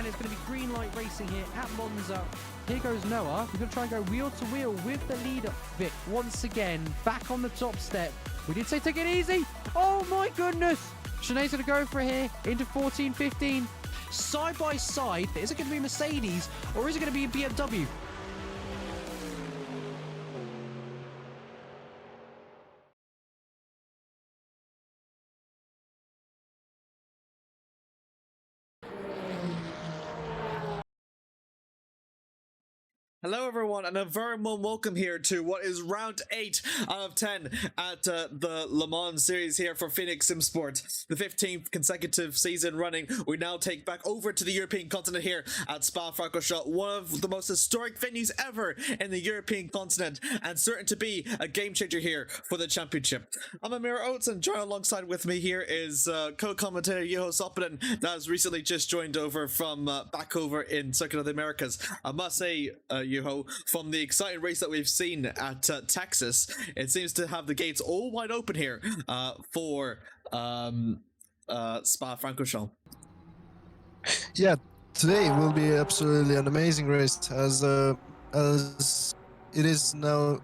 and it's going to be green light racing here at Monza. Here goes Noah. We're going to try and go wheel to wheel with the leader. Vic, once again, back on the top step. We did say take it easy. Oh my goodness. Sinead's going to go for it here into 14, 15. Side by side, is it going to be Mercedes or is it going to be a BMW? Hello everyone, and a very warm welcome here to what is round 8 out of 10 at the Le Mans series here for Phoenix Sim Sport. The 15th consecutive season running, we now take back over to the European continent here at Spa-Francorchamps, one of the most historic venues ever in the European continent, and certain to be a game changer here for the championship. I'm Amir Oates, and joined alongside with me here is co-commentator Juho Soppinen, that has recently just joined over from back over in Circuit of the Americas. I must say, Juho, from the exciting race that we've seen at Texas, it seems to have the gates all wide open here for Spa-Francorchamps. Yeah, today will be absolutely an amazing race as it is now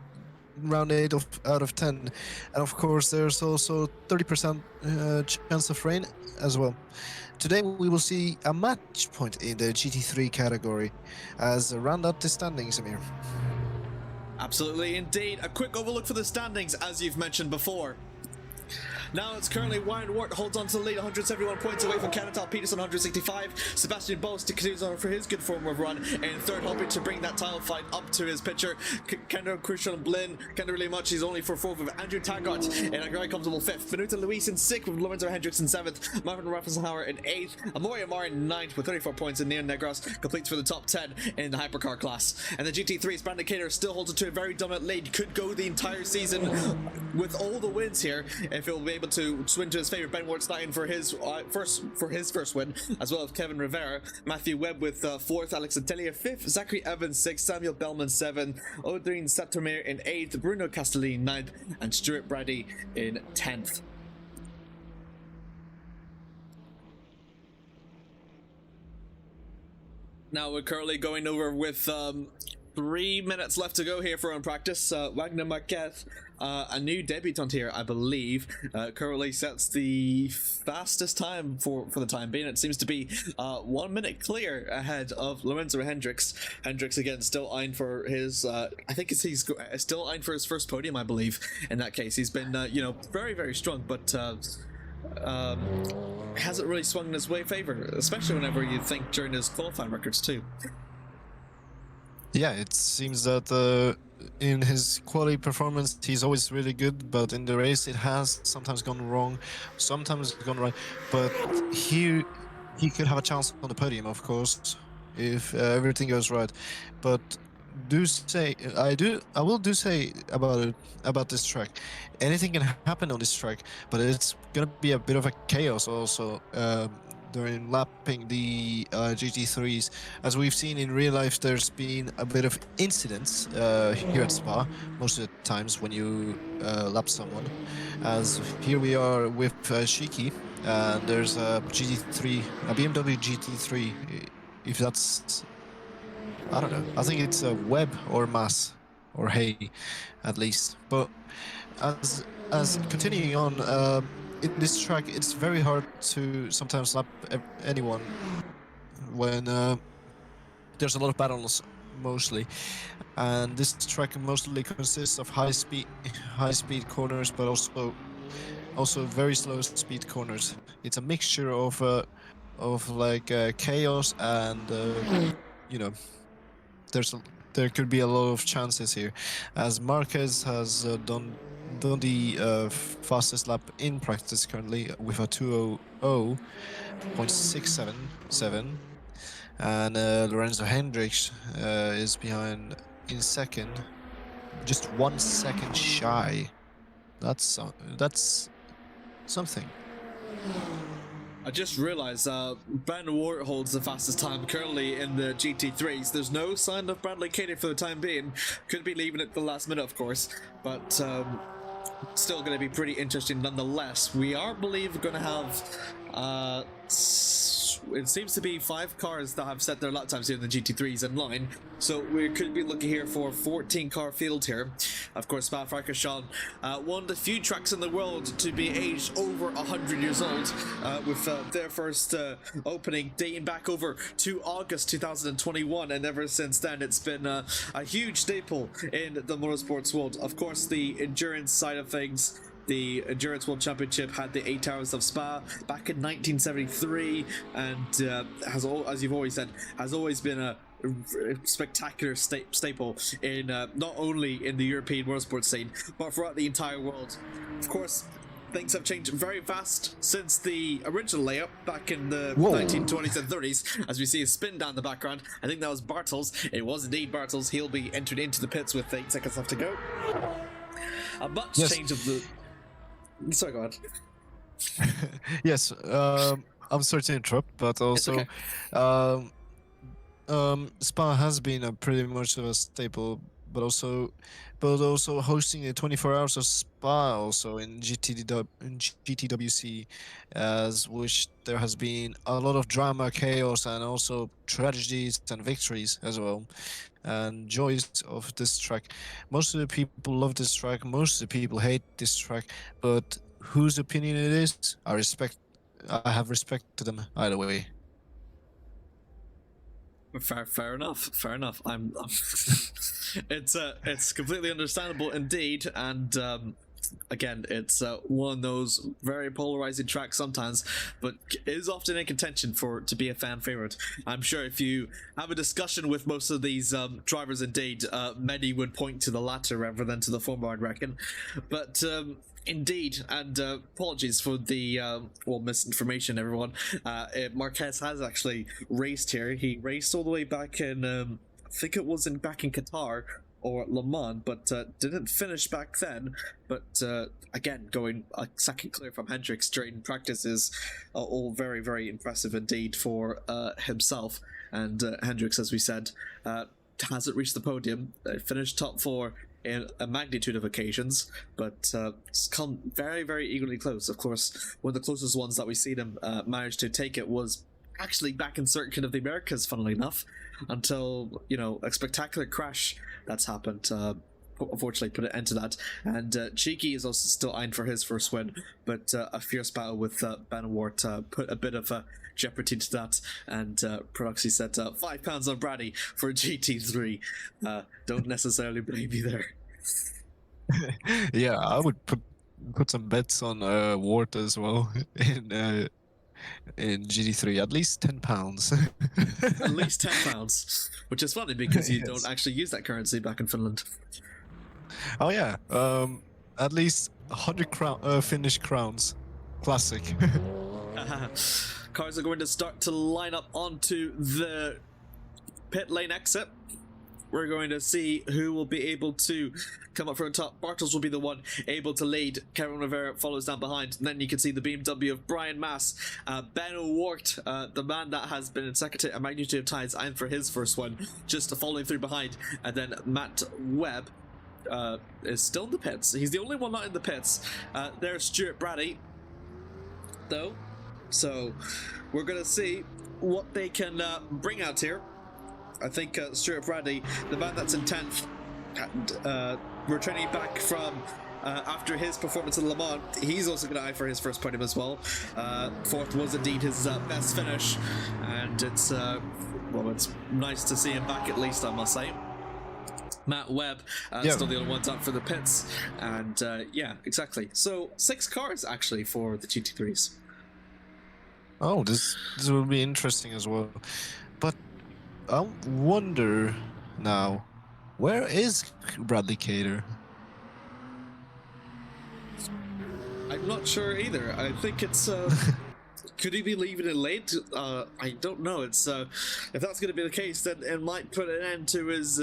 round 8 out of 10, and of course there's also 30% chance of rain as well. Today we will see a match point in the GT3 category as round out the standings, Amir. Absolutely indeed. A quick overlook for the standings, as you've mentioned before. Now it's currently Ryan Wart holds on to the lead, 171 points away from Kenneth Peterson, 165. Sebastian Bost continues on for his good form of run in third, hoping to bring that title fight up to his pitcher. Kendra Christian Blin can't do really much. He's only for fourth with Andrew Taggart in a very comfortable fifth. Benita Luis in sixth with Lorenzo Hendricks in seventh. Marvin Raffenhauer in eighth. Amori Amar in ninth with 34 points. And Neon Negros completes for the top 10 in the hypercar class. And the GT3's Brandon Cater still holds it to a very dominant lead. Could go the entire season with all the wins here if he'll be able to swing to his favorite. Ben Wart's in for his first win, as well as Kevin Rivera. Matthew Webb with fourth, Alex Atelier fifth, Zachary Evans sixth, Samuel Bellman seventh, Odrin Satomir in eighth, Bruno Castellini ninth, and Stuart Brady in 10th. Now we're currently going over with 3 minutes left to go here for on practice. Wagner Marquez, a new debutant here, I believe, currently sets the fastest time for the time being. It seems to be 1 minute clear ahead of Lorenzo Hendricks. Hendricks again still eyeing for his, I think he's still eyeing for his first podium, I believe. In that case, he's been very, very strong, but hasn't really swung in his favor, especially whenever you think during his qualifying records too. Yeah, it seems that in his quality performance he's always really good, but in the race it has sometimes gone wrong, sometimes gone right. But here he could have a chance on the podium, of course, if everything goes right. But I will say about this track, anything can happen on this track, but it's gonna be a bit of a chaos also during lapping the GT3s. As we've seen in real life, there's been a bit of incidents here at Spa most of the times when you lap someone. As here we are with Shiki, and there's a BMW GT3, if that's, I don't know, I think it's a Webb or Mass or Hay at least. But as continuing on, in this track, it's very hard to sometimes lap anyone when there's a lot of battles, mostly. And this track mostly consists of high speed corners, but also very slow speed corners. It's a mixture of chaos and there could be a lot of chances here, as Marquez has done the fastest lap in practice currently with a 2:00.677, and Lorenzo Hendricks is behind in second, just 1 second shy. That's something. I just realized Brandon Ward holds the fastest time currently in the GT3s. There's no sign of Bradley Cater for the time being. Could be leaving at the last minute, of course, but still going to be pretty interesting nonetheless. We are, believe, going to have it seems to be 5 cars that have set their lap times here in the GT3s in line. So we could be looking here for 14 car field here. Of course, Spa-Francorchamps, one of the few tracks in the world to be aged over 100 years old, with their first opening dating back over to August 2021, and ever since then it's been a huge staple in the motorsports world. Of course, the endurance side of things, the Endurance World Championship had the 8 Hours of Spa back in 1973, and as you've always said, has always been a spectacular staple in not only in the European motorsport scene, but throughout the entire world. Of course, things have changed very fast since the original layout back in the 1920s and 30s, as we see a spin down the background. I think that was Bartels. It was indeed Bartels. He'll be entered into the pits with 8 seconds left to go. A much change of the... Sorry, go ahead. Yes, I'm sorry to interrupt, but also, Spa has been a pretty much of a staple, but also hosting the 24 hours of Spa also in GTWC, as which there has been a lot of drama, chaos, and also tragedies and victories as well, and joys of this track. Most of the people love this track, most of the people hate this track, but whose opinion it is, I have respect to them either way. Fair enough. I'm it's completely understandable indeed, and again, it's one of those very polarizing tracks sometimes, but is often in contention to be a fan favorite. I'm sure if you have a discussion with most of these drivers, indeed, many would point to the latter rather than to the former, I'd reckon. But indeed, and apologies for the misinformation, everyone. Marquez has actually raced here. He raced all the way back in, I think it was back in Qatar or Le Mans, but didn't finish back then. But again, going a second clear from Hendricks during practice is all very, very impressive indeed for himself. And Hendricks, as we said, hasn't reached the podium. Finished top 4 in a magnitude of occasions, but it's come very, very eagerly close. Of course, one of the closest ones that we see them manage to take it was actually back in Circuit of the Americas, funnily enough, until, you know, a spectacular crash that's happened unfortunately put an end to that. And Cheeky is also still eyeing for his first win, but a fierce battle with Ben Wart put a bit of jeopardy to that, and Proxy said £5 on Brady for a GT3. Don't necessarily blame me there. Yeah, I would put some bets on Wart as well in GT3, at least £10. At least £10, which is funny because you don't actually use that currency back in Finland. Oh yeah, at least 100 Finnish crowns, classic. Cars are going to start to line up onto the pit lane exit. We're going to see who will be able to come up from the top. Bartels will be the one able to lead. Kevin Rivera follows down behind. And then you can see the BMW of Brian Mass. Ben Wart, the man that has been in second a magnitude of times, and for his first one, just following through behind. And then Matt Webb is still in the pits. He's the only one not in the pits. There's Stuart Brady, though. So we're going to see what they can bring out here. I think Stuart Brady, the man that's in 10th, returning back from after his performance in Le Mans, he's also going to eye for his first podium as well. 4th was indeed his best finish, and it's nice to see him back at least, I must say. Matt Webb, still the only ones up for the pits, and yeah, exactly. So 6 cars actually for the GT3s. Oh, this will be interesting as well. But I wonder now, where is Bradley Cater? I'm not sure either. I think it's could he be leaving it late? I don't know. It's if that's going to be the case, then it might put an end to his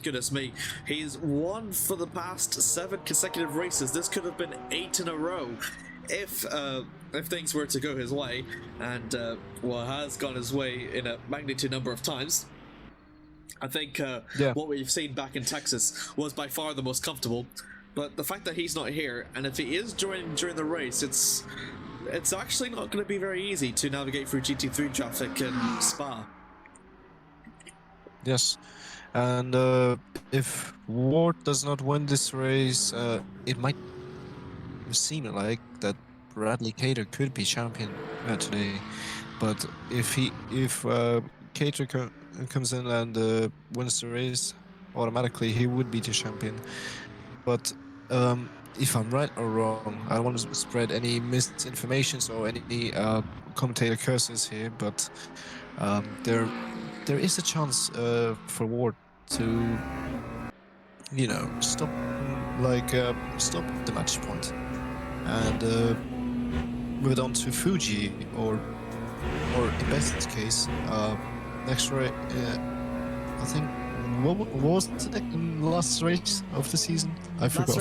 goodness me, he's won for the past 7 consecutive races. This could have been 8 in a row if things were to go his way, and has gone his way in a magnitude number of times. I think what we've seen back in Texas was by far the most comfortable, but the fact that he's not here, and if he is joining during the race, it's it's actually not going to be very easy to navigate through GT3 traffic in Spa. Yes, and if Ward does not win this race, it might seem like that Bradley Cater could be champion today. But if Cater comes in and wins the race, automatically he would be the champion. But if I'm right or wrong, I don't want to spread any misinformation or any commentator curses here, but there is a chance for Ward to, stop stop the match point and move it on to Fuji or in best case next race. I think what was the last race of the season? I forgot.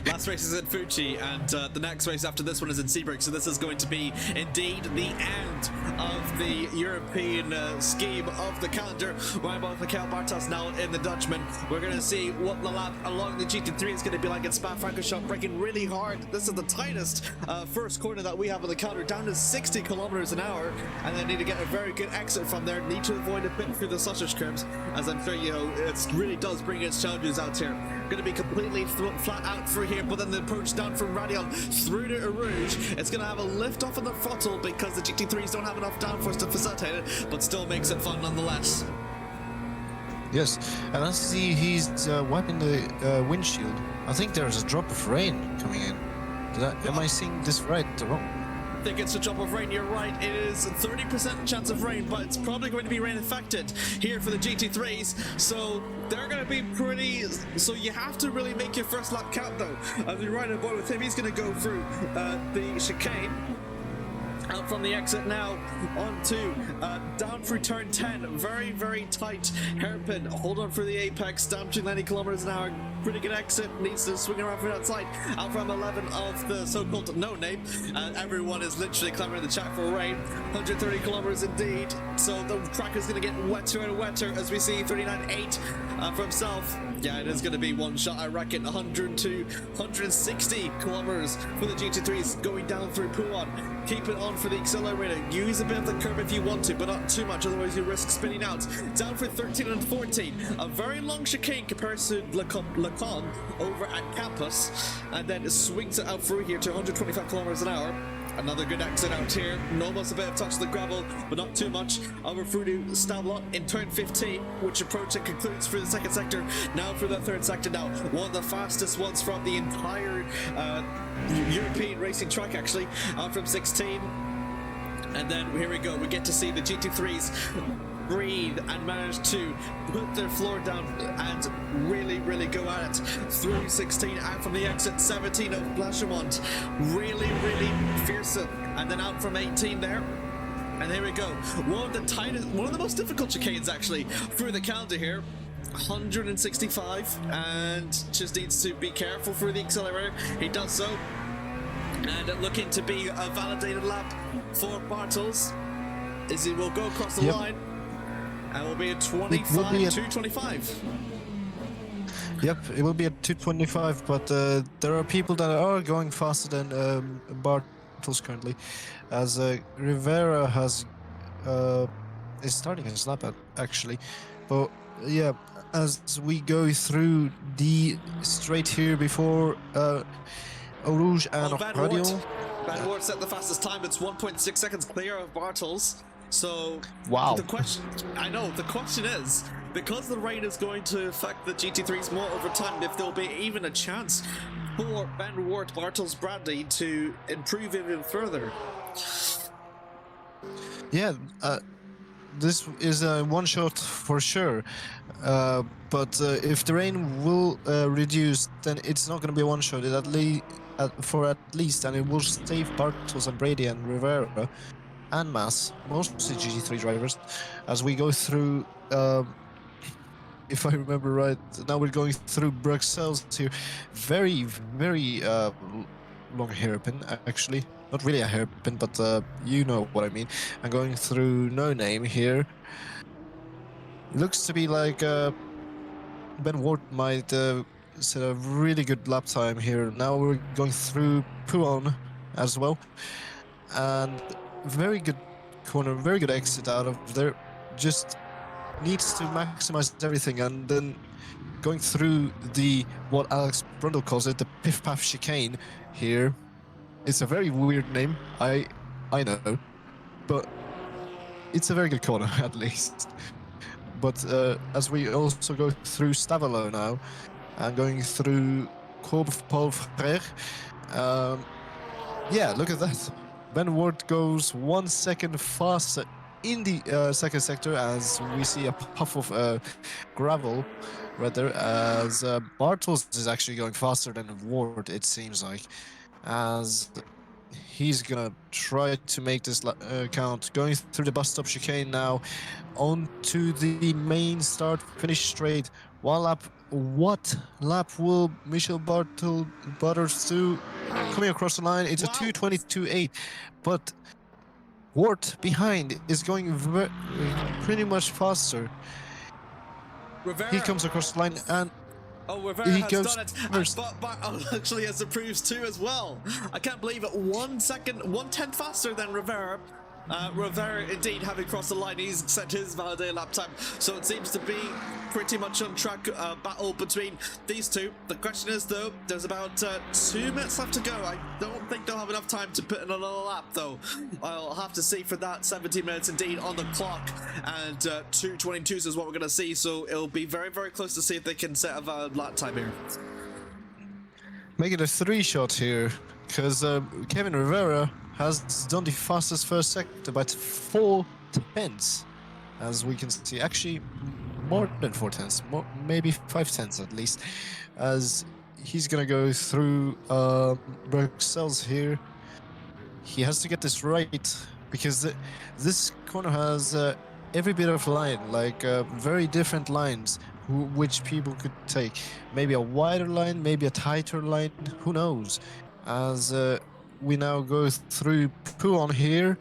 Last race is in Fuji, and the next race after this one is in Seabrooke. So this is going to be indeed the end of the European scheme of the calendar. Ryan both Michael Bartos now in the Dutchman. We're going to see what the lap along the GT3 is going to be like in Spa-Francorchamps, braking really hard. This is the tightest first corner that we have on the calendar, down to 60 kilometers an hour, and then need to get a very good exit from there. Need to avoid a bit through the sausage curves, as I'm sure you know. It really does bring its challenges out here. Going to be completely flat out through here, but then the approach down from Radion through to Rouge. It's going to have a lift off on the throttle because the GT3s don't have enough downforce to facilitate it, but still makes it fun nonetheless. Yes, and I see he's wiping the windshield. I think there's a drop of rain coming in. Am I seeing this right or wrong? I think it's a drop of rain, you're right. It is a 30% chance of rain, but it's probably going to be rain affected here for the GT3s, so they're going to be pretty... So you have to really make your first lap count though. As we ride on board with him, he's going to go through the chicane. Out from the exit now, onto down through turn 10. Very, very tight hairpin. Hold on for the apex, down to 90 kilometers an hour. Pretty good exit. Needs to swing around from outside. Out from 11 of the so-called no name. Everyone is literally clamoring in the chat for rain. 130 kilometers indeed. So the track is going to get wetter and wetter as we see 39.8 for himself. Yeah, it is going to be one shot, I reckon. 102, 160 kilometers for the GT3s going down through Pouan. Keep it on for the accelerator. Use a bit of the curb if you want to, but not too much, otherwise you risk spinning out. Down for 13 and 14. A very long chicane compared to Lacan over at Campus. And then it swings it out through here to 125 kilometers an hour. Another good exit out here. Almost a bit of touch of the gravel, but not too much. Over through to Stablot in turn 15, which approach and concludes through the second sector. Now through the third sector now. One of the fastest ones from the entire European racing track, actually. Out from 16. And then here we go. We get to see the GT3s breathe and manage to put their floor down and really go at it through 16, out from the exit 17 of Blanchemont, really fearsome, and then out from 18 there. And here we go, one of the most difficult chicanes actually through the calendar here. 165, and just needs to be careful through the accelerator. He does so, and looking to be a validated lap for Bartels as he will go across the line. And will be a 225. Yep, it will be a 225, but there are people that are going faster than Bartels currently, as Rivera has is starting his lap actually. But yeah, as we go through the straight here before Eau Rouge and Radio. Van Wart set the fastest time. It's 1.6 seconds clear of Bartels. So, wow. The question is, because the rain is going to affect the GT3s more over time, if there'll be even a chance for Van Wart, Bartels, Bradley to improve even further. Yeah, this is a one shot for sure. But if the rain will reduce, then it's not going to be a one shot. For at least, and it will save Bartels and Brady and Rivera and Mass, mostly GT3 drivers, as we go through, if I remember right, now we're going through Bruxelles here. Very long hairpin, actually. Not really a hairpin, but you know what I mean. I'm going through No Name here. Looks to be like Ben Ward might set a really good lap time here. Now we're going through Pouan as well. and very good corner, very good exit out of there. Just needs to maximize everything, and then going through the what Alex Brundle calls it, the Piff Paff chicane here. It's a very weird name, I know, but it's a very good corner at least. But as we also go through Stavalo now, and going through Courbe Paul Frère, yeah, look at that. Ben Ward goes 1 second faster in the second sector as we see a puff of gravel right there, as Bartels is actually going faster than Ward, it seems like, as he's gonna try to make this count. Going through the bus stop chicane now, on to the main start finish straight. One lap. What lap will Michel Butters do? Coming across the line, it's a 2:22.8, but Ward behind is going pretty much faster. Rivera. He comes across the line and Rivera he has goes done it, first. but actually has improves too as well. I can't believe it. 1 second, 1/10 faster than Rivera. Rivera indeed having crossed the line, he's set his validated lap time, so it seems to be pretty much on track battle between these two. The question is though, there's about 2 minutes left to go. I don't think they'll have enough time to put in another lap though. I'll have to see for that. 17 minutes indeed on the clock, and 2:22s is what we're going to see, so it'll be very, very close to see if they can set a valid lap time here. Make it a 3-shot here, because Kevin Rivera has done the fastest first sector by 4 tenths, as we can see. Actually, more than 4 tenths, maybe 5 tenths at least, as he's gonna go through Bruxelles here. He has to get this right, because this corner has every bit of line, like very different lines which people could take. Maybe a wider line, maybe a tighter line, who knows? As we now go through Pouon here,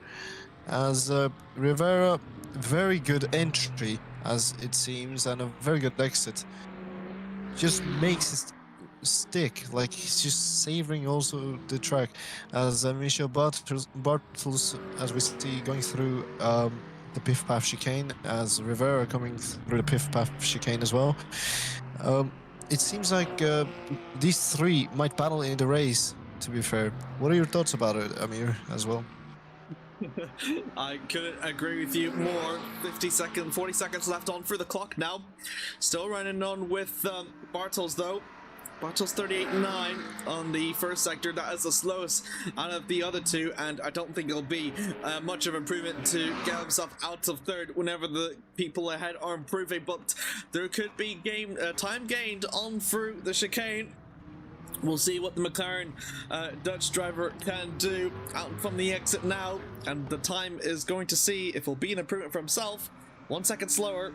as Rivera, very good entry as it seems, and a very good exit. Just makes it stick, like he's just savoring also the track, as Michel Bartels, as we see, going through the Piff Paff chicane, as Rivera coming through the Piff Paff chicane as well. It seems like these three might battle in the race, to be fair. What are your thoughts about it, Amir, as well? I couldn't agree with you more. 40 seconds left on for the clock now. Still running on with Bartels though. Bartels 38.9 on the first sector. That is the slowest out of the other two, and I don't think it'll be much of improvement to get himself out of third whenever the people ahead are improving, but there could be time gained on through the chicane. We'll see what the McLaren Dutch driver can do out from the exit now, and the time is going to see if it'll be an improvement for himself. 1 second slower.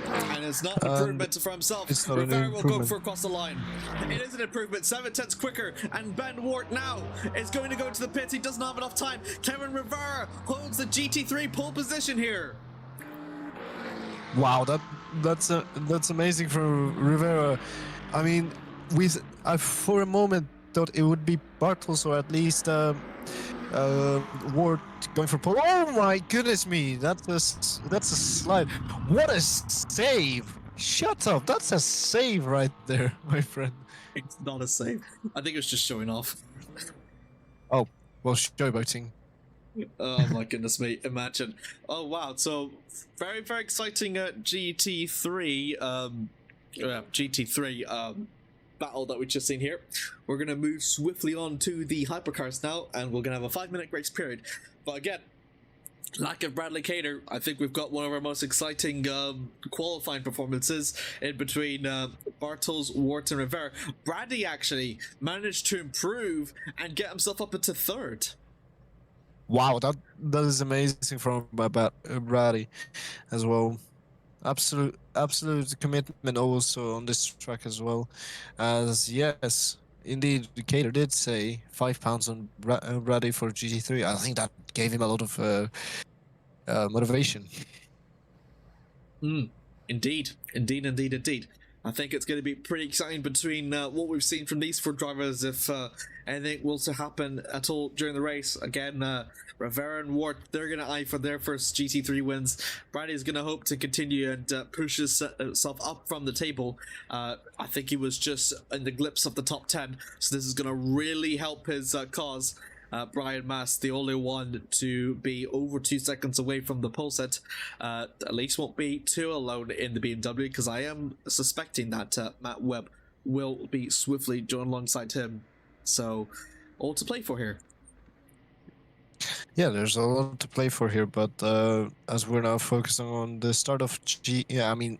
And it's not an improvement for himself. Rivera will go for across the line. It is an improvement, 7 tenths quicker, and Ben Wart now is going to go to the pits. He doesn't have enough time. Kevin Rivera holds the GT3 pole position here. Wow, that's amazing for Rivera. I mean, I for a moment thought it would be Bartels, or at least Ward going for pole. Oh my goodness me! That's a slide. What a save! Shut up! That's a save right there, my friend. It's not a save. I think it's just showing off. Oh, well, showboating. Oh my goodness me! Imagine. Oh wow! So very, very exciting GT3 battle that we've just seen here. We're going to move swiftly on to the hypercars now, and we're going to have a 5-minute grace period. But again, lack of Bradley Cater, I think we've got one of our most exciting qualifying performances in between Bartels, Wart, and Rivera. Bradley actually managed to improve and get himself up into third. Wow, that is amazing from Bradley as well. Absolute commitment also on this track as well, as yes, indeed, Cater did say £5 on Brady for GT3. I think that gave him a lot of motivation. Indeed. I think it's going to be pretty exciting between what we've seen from these 4 drivers. If anything was to happen at all during the race, again, Rivera and Ward, they're going to eye for their first GT3 wins. Bradley's going to hope to continue and push himself up from the table. I think he was just in the glimpse of the top 10, so this is going to really help his cause. Brian Mass, the only one to be over 2 seconds away from the pole set, at least won't be too alone in the BMW, because I am suspecting that Matt Webb will be swiftly joined alongside him. So, all to play for here. Yeah, there's a lot to play for here, but as we're now focusing on the start of LMU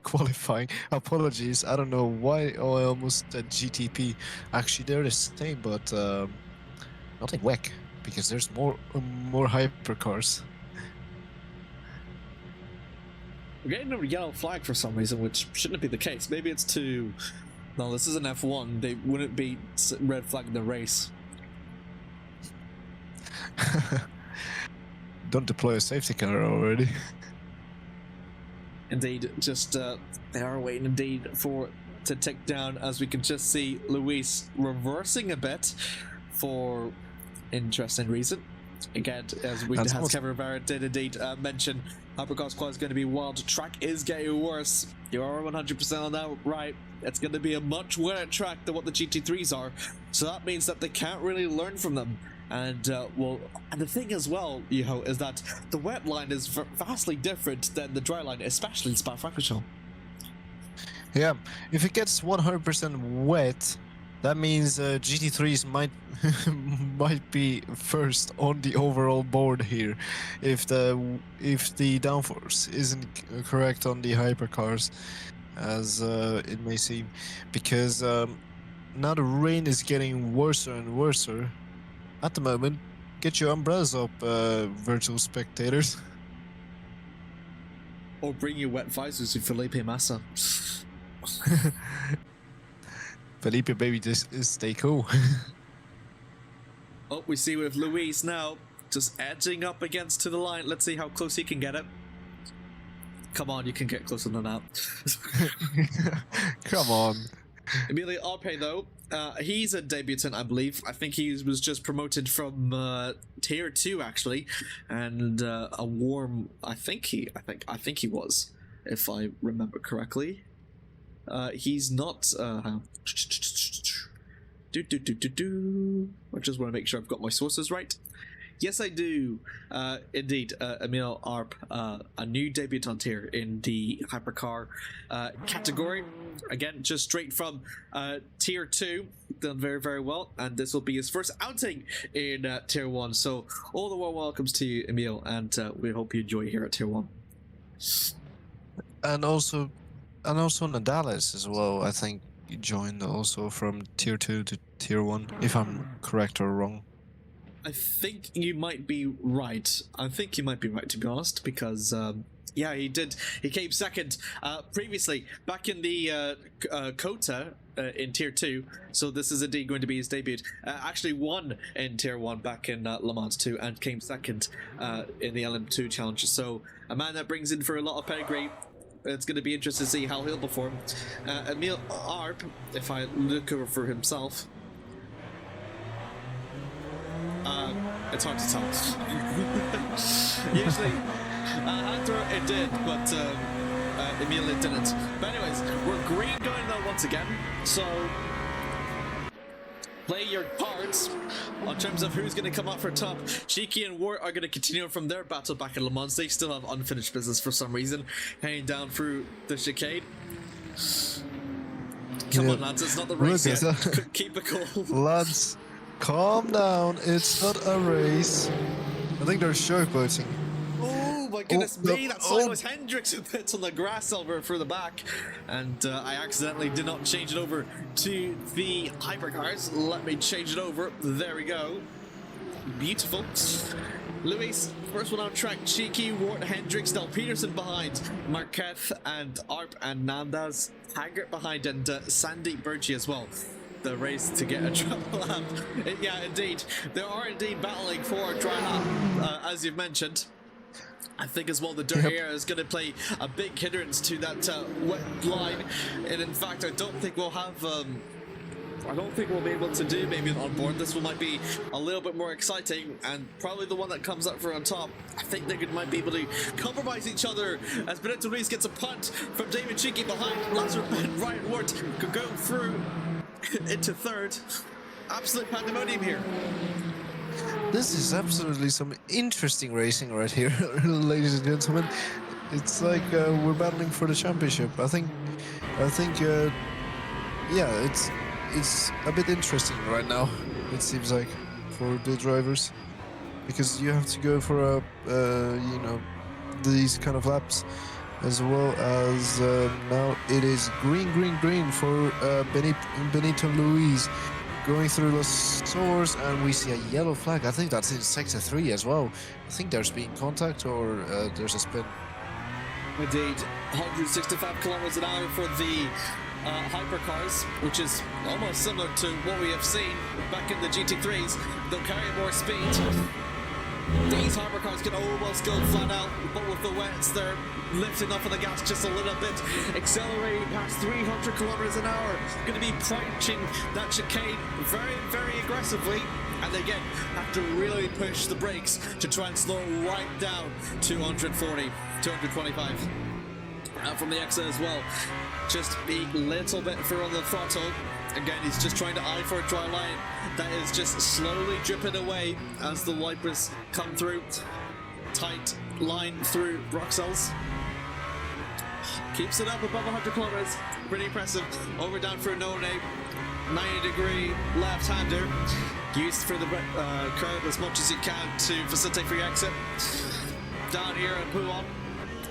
qualifying, apologies, I don't know why I almost said GTP. Actually, they're the same, but not in WEC, because there's more hypercars. We're getting a yellow flag for some reason, which shouldn't be the case. Maybe it's to... No, this is an F1. They wouldn't be red flagging the race. Don't deploy a safety car already. Indeed, just they are waiting indeed for to take down, as we can just see Luis reversing a bit for interesting reason. Again, as Kevin Rivera did indeed mention, Hypercar Squad is going to be wild. Track is getting worse. You are 100% on that, right? It's going to be a much wetter track than what the GT3s are, so that means that they can't really learn from them. And and the thing as well, Yuho, is that the wet line is vastly different than the dry line, especially in Spa-Francorchamps. Yeah, if it gets 100% wet, that means GT3s might be first on the overall board here, if the downforce isn't correct on the hypercars, as it may seem, because now the rain is getting worse and worse. At the moment, get your umbrellas up, virtual spectators. Or bring your wet visors to Felipe Massa. Felipe, baby, just stay cool. Oh, we see with Luis now, just edging up against to the line. Let's see how close he can get it. Come on, you can get closer than that. Come on. Emilio Arpe, though, he's a debutant, I believe. I think he was just promoted from tier 2, actually, and a warm. I think he was, if I remember correctly. He's not. I just want to make sure I've got my sources right. Yes, I do. Indeed, Emil Arp, a new debutant here in the hypercar category. Again, just straight from tier 2, done very, very well, and this will be his first outing in tier 1. So, all the warm welcomes to you, Emil, and we hope you enjoy here at tier 1. And also Nadales as well. I think he joined also from tier 2 to tier 1, if I'm correct or wrong. I think you might be right. To be honest, because yeah, he did. He came second previously back in the Kota in tier 2. So this is indeed going to be his debut. Actually won in tier 1 back in Le Mans 2 and came second in the LM2 challenge. So a man that brings in for a lot of pedigree. It's going to be interesting to see how he'll perform. Emil Arp, if I look over for himself. It's hard to tell. Usually, Hunter it did, but Emil it didn't. But anyways, we're green going though once again. So play your cards on terms of who's going to come out for top. Cheeky and Wart are going to continue from their battle back in Le Mans. They still have unfinished business for some reason, heading down through the chicane. Come on, lads, it's not the race yet. Keep it cool. Lads, calm down. It's not a race. I think they're showboating. Oh my goodness me, that sign was Hendricks who hits on the grass over for the back. And I accidentally did not change it over to the hypercars. Let me change it over. There we go. Beautiful. Luis, first one on track. Cheeky, Wart, Hendricks, Del Peterson behind. Marquez and Arp and Nandas. Taggart behind, and Sandy Birchie as well. The race to get a triple lap. Yeah, indeed. They are indeed battling for a dry lap, as you've mentioned. I think as well the dirt air is going to play a big hindrance to that wet line, and in fact I don't think we'll have I don't think we'll be able to do maybe on board. This one might be a little bit more exciting, and probably the one that comes up for on top. I think they might be able to compromise each other as Benito Ruiz gets a punt from David Cheeky behind Lazar, and Ryan Ward could go through into third. Absolute pandemonium here. This is absolutely some interesting racing right here, ladies and gentlemen. It's like we're battling for the championship. I think, yeah, it's a bit interesting right now. It seems like for the drivers, because you have to go for you know, these kind of laps, as well as now it is green for Benito Luis. Going through the stores, and we see a yellow flag. I think that's in sector 3 as well. I think there's been contact, or there's a spin. Indeed, 165 kilometers an hour for the hypercars, which is almost similar to what we have seen back in the GT3s. They'll carry more speed. These hypercars can almost go flat out, but with the wets, they're lifting off of the gas just a little bit, accelerating past 300 kilometers an hour. Going to be punching that chicane very aggressively, and again have to really push the brakes to try and slow right down to 240, 225. From the exit as well, just a little bit further on the throttle. Again, he's just trying to eye for a dry line that is just slowly dripping away as the wipers come through. Tight line through Bruxelles. Keeps it up above 100 kilometers. Pretty impressive. Over down for a no name. 90-degree left-hander. Used for the curve as much as you can to facilitate free exit. Down here and Pouon.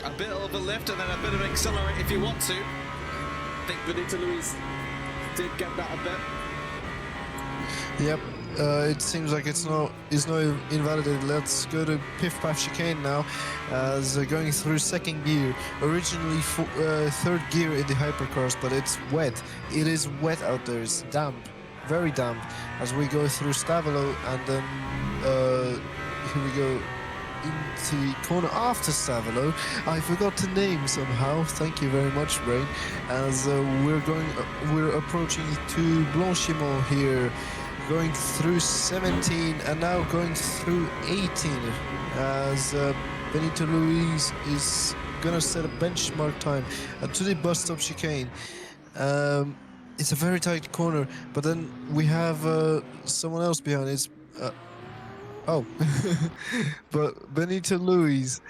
A bit of a lift and then a bit of an accelerate if you want to. I think Benito Luis did get that a bit. Yep, it seems like it's no invalidated. Let's go to Piff Paff chicane now, as going through second gear. Originally third gear in the hypercars, but it's wet. It is wet out there. It's damp, very damp. As we go through Stavolo, and then here we go into the corner after Stavolo. I forgot the name somehow. Thank you very much, Brain. As we're approaching to Blanchimont here, going through 17 and now going through 18. As Benito Luis is gonna set a benchmark time to the bus stop chicane. It's a very tight corner, but then we have someone else behind. It's oh, but Benito Luis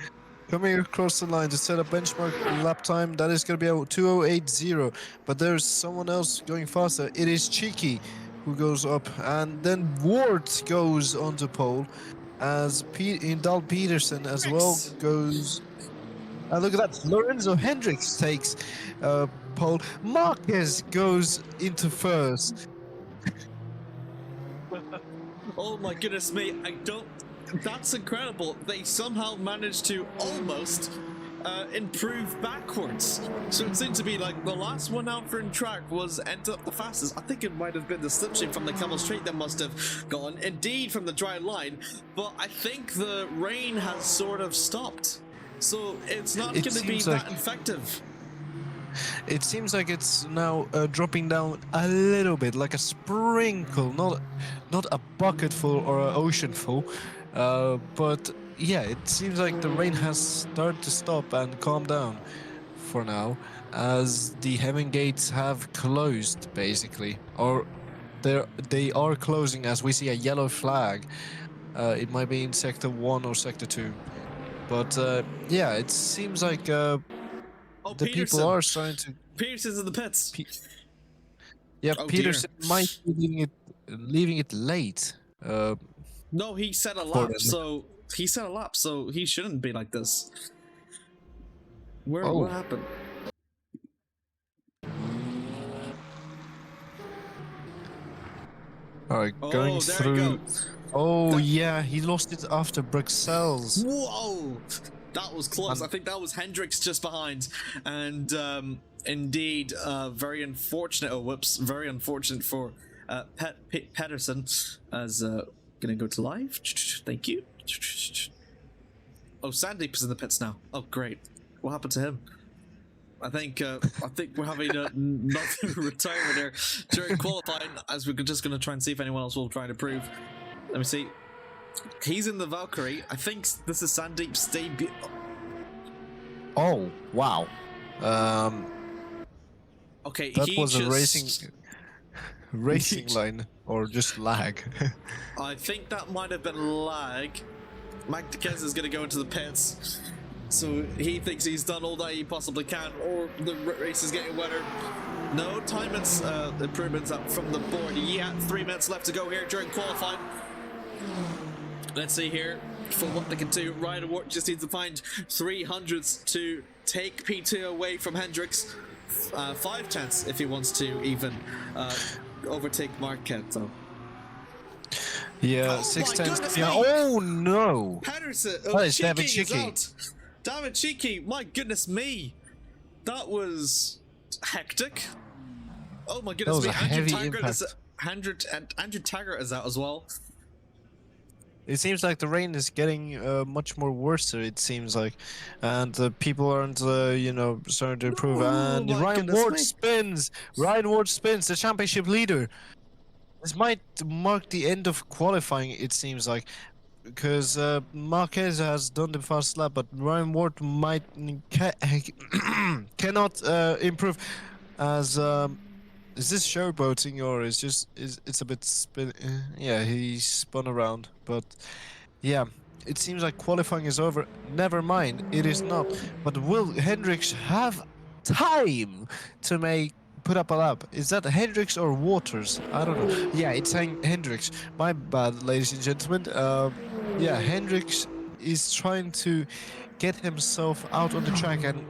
coming across the line to set a benchmark lap time. That is going to be a 2080, but there's someone else going faster. It is Cheeky who goes up, and then Ward goes onto pole, as Indal Peterson as well goes. And look at that, Lorenzo Hendricks takes pole. Marquez goes into first. Oh my goodness me, that's incredible. They somehow managed to almost improve backwards. So it seemed to be like the last one out for in track was ended up the fastest. I think it might have been the slipstream from the Camel Straight that must have gone, indeed from the dry line, but I think the rain has sort of stopped. So it's not going to be that effective. It seems like it's now dropping down a little bit, like a sprinkle, not a bucket full or an ocean full, but yeah, it seems like the rain has started to stop and calm down for now, as the heaven gates have closed basically, or they are closing, as we see a yellow flag. It might be in sector 1 or sector 2, but yeah, it seems like the Peterson. people are starting to. Peterson's in the pits. Yeah, Oh, Peterson might be leaving it late. No, he set a lap, so he shouldn't be like this. What happened? All right, going there through. you go. Oh yeah, he lost it after Bruxelles. Whoa, that was close. I think that was Hendricks just behind, and indeed, very unfortunate. Oh, whoops, very unfortunate for Pedersen. As gonna go to live. Thank you. Oh, Sandeep is in the pits now. Oh, great. What happened to him? I think we're having another retirement here during qualifying, as we're just going to try and see if anyone else will try and improve. Let me see. He's in the Valkyrie. I think this is Sandeep's debut. Oh, wow. Okay, That he was just... a racing line, or just lag. I think that might have been lag. Mike DeKez is going to go into the pits. So he thinks he's done all that he possibly can, or the race is getting wetter. No time improvements up from the board yet. 3 minutes left to go here during qualifying. Let's see here for what they can do. Ryan Ward just needs to find 300s to take P2 away from Hendricks. 5 tenths if he wants to even overtake Marquette though. Yeah, Oh 6 my tenths. goodness Yeah. me! Oh no! Henderson, That is David Cheeky is Cheeky. out. David Cheeky, my goodness me, that was hectic. Oh my That goodness was me, a heavy Andrew Taggart is out as well. It seems like the rain is getting much more worse. It seems like, and people aren't, starting to improve. Oh And my Ryan goodness Ward me. spins. Ryan Ward spins, the championship leader. This might mark the end of qualifying. It seems like, because Marquez has done the fast lap, but Ryan Ward cannot improve. As is this showboating, or is it's a bit spin? Yeah, he spun around, but yeah, it seems like qualifying is over. Never mind, it is not. But will Hendricks have time to put up a lap? Is that Hendricks or Waters? I don't know. Yeah, it's saying Hendricks. My bad, ladies and gentlemen. Yeah, Hendricks is trying to get himself out on the track and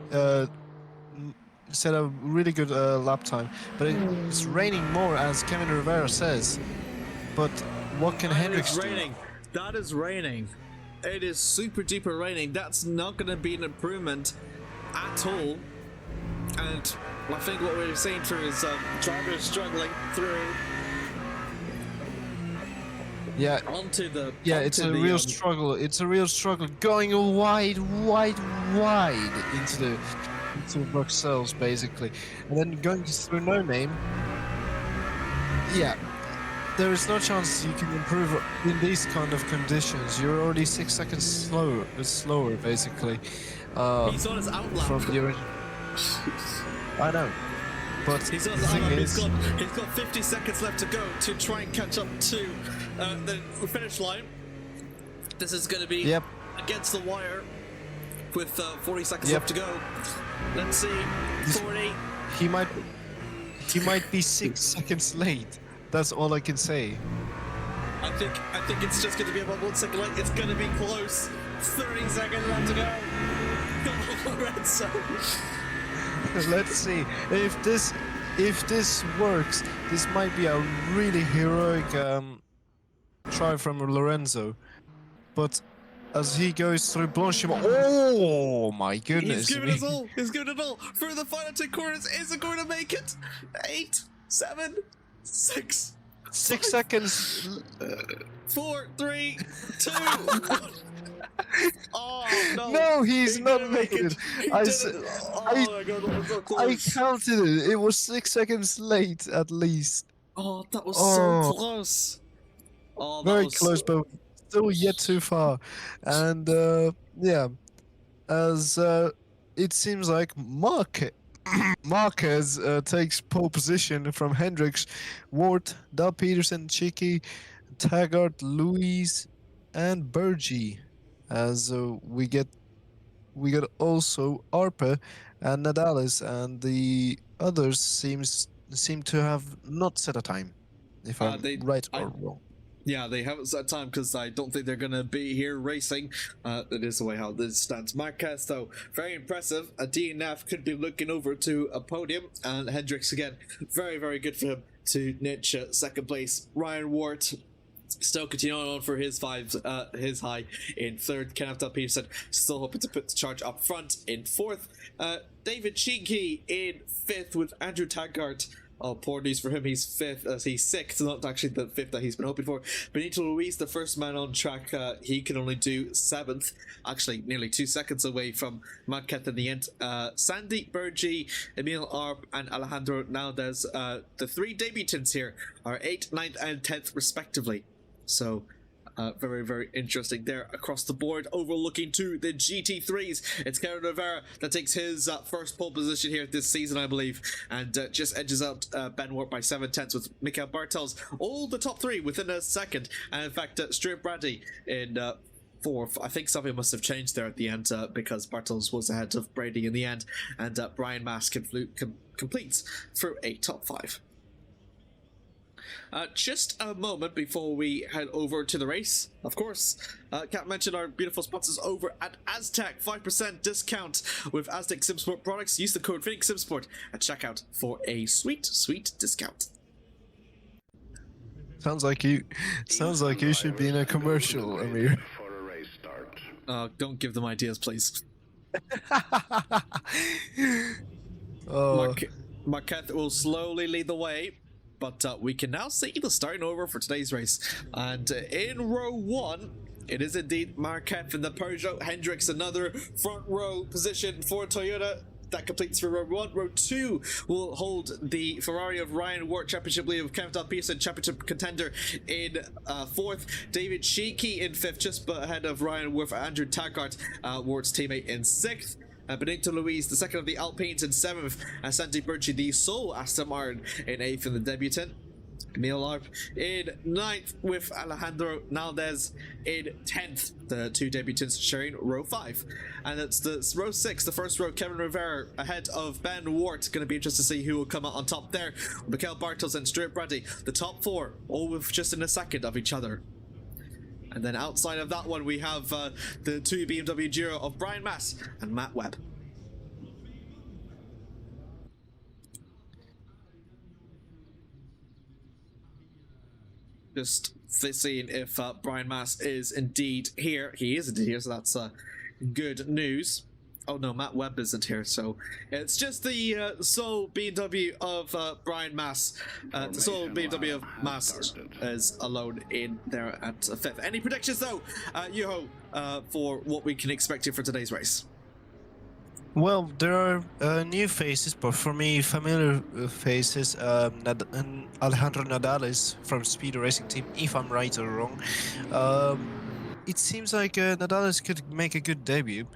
set a really good lap time, but it's raining more, as Kevin Rivera says. But what can Hendricks do? Raining. That is raining. It is super duper raining. That's not going to be an improvement at all. And I think what we're seeing through is drivers struggling through. Yeah, Onto the. yeah, it's a real struggle. It's a real struggle, going wide into Bruxelles, basically, and then going through No Name. Yeah, there is no chance you can improve in these kind of conditions. You're already 6 seconds slower, basically. He's on his outlap. From the I know, but he's on the his thing outlap. is, He's got 50 seconds left to go to try and catch up to the finish line. This is going to be against the wire with 40 seconds left to go. Let's see. 40. He might be 6 seconds late. That's all I can say. I think it's just going to be about 1 second late. It's going to be close. 30 seconds left to go. Come on, Lorenzo. Let's see if this works. This might be a really heroic try from Lorenzo, but as he goes through Blanchimont, oh my goodness! He's giving us all. He's giving it all for the final 2 corners. Is it going to make it? 8, 7, 6. 6 seconds. 4, 3, 2, 1. Oh no! No, he's not making it. My God, that was so I close. counted it. It was 6 seconds late at least. Oh, that was so close. Oh, that Very was close, but still yet too far. And yeah, as it seems like Marquez takes pole position from Hendricks, Ward, Dal Peterson, Cheeky, Taggart, Louise, and Bergie. As we get also Arpe and Nadalis, and the others seem to have not set a time, if I'm right or wrong. Yeah, they haven't set time because I don't think they're going to be here racing. That is the way how this stands. Marquez, though, very impressive. A DNF could be looking over to a podium. And Hendricks, again, very, very good for him to niche second place. Ryan Ward still continuing on for his his high in third. Kenneth Del Peterson still hoping to put the charge up front in fourth. David Cheeky in fifth with Andrew Taggart Oh, poor news for him. He's fifth. He's sixth, not actually the fifth that he's been hoping for. Benito Luis, the first man on track, he can only do seventh. Actually, nearly 2 seconds away from Marquez in the end. Sandy, Bergi, Emil Arp, and Alejandro Naldez, the three debutants here, are 8th, 9th, and 10th respectively. So very, very interesting there across the board. Overlooking to the GT3s, it's Kevin Rivera that takes his first pole position here this season, I believe, and just edges out Ben Wart by 7/10 with Mikael Bartels, all the top three within a second. And in fact, Stuart Brady in fourth. I think something must have changed there at the end because Bartels was ahead of Brady in the end, and Brian Mass completes through a top 5. Just a moment before we head over to the race, of course, can't mention our beautiful sponsors over at Aztec. 5% discount with Aztec SimSport products. Use the code PhoenixSimSport at checkout for a sweet, sweet discount. Sounds like you should be in a commercial, Amir. Don't give them ideas, please. Oh. Marquez will slowly lead the way. But we can now see the starting order for today's race. And in row 1, it is indeed Marquez in the Peugeot. Hendricks, another front row position for Toyota. That completes for row 1. Row 2 will hold the Ferrari of Ryan Wart, championship leader of Kevin Pearson, championship contender in 4th. David Sheeky in 5th, just ahead of Ryan Wolf, Andrew Taggart, Wart's teammate, in 6th. Benito Luis, the second of the Alpines, in 7th, and Santi Berchi, the sole Aston Martin, in 8th in the debutant. Emil Arp in 9th, with Alejandro Naldez in 10th, the two debutants sharing row 5. And it's the row 6, the first row, Kevin Rivera ahead of Ben Wart. Going to be interesting to see who will come out on top there. Mikael Bartels and Stuart Brady, the top 4, all with just in a second of each other. And then outside of that one, we have the two BMW duo of Brian Mass and Matt Webb. Just seeing if Brian Mass is indeed here. He is indeed here, so that's good news. Oh no, Matt Webb isn't here, so it's just the sole BMW of Brian Mass. The sole BMW of Mass is alone in there at 5th. Any predictions though, Yuho, for what we can expect here for today's race? Well, there are new faces, but for me, familiar faces. Alejandro Nadales from Speed Racing Team, if I'm right or wrong. It seems like Nadales could make a good debut.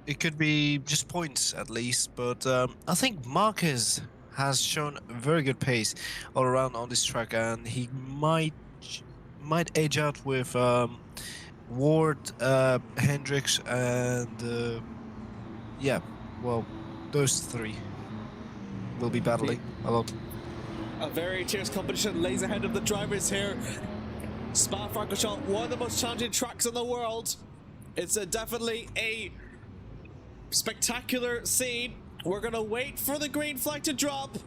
It could be just points at least, but I think Marquez has shown very good pace all around on this track, and he might edge out with Ward, Hendricks, and yeah, well, those three will be battling a lot. A very fierce competition lays ahead of the drivers here. Spa-Francorchamps, one of the most challenging tracks in the world. It's definitely a spectacular scene. We're gonna wait for the green flag to drop.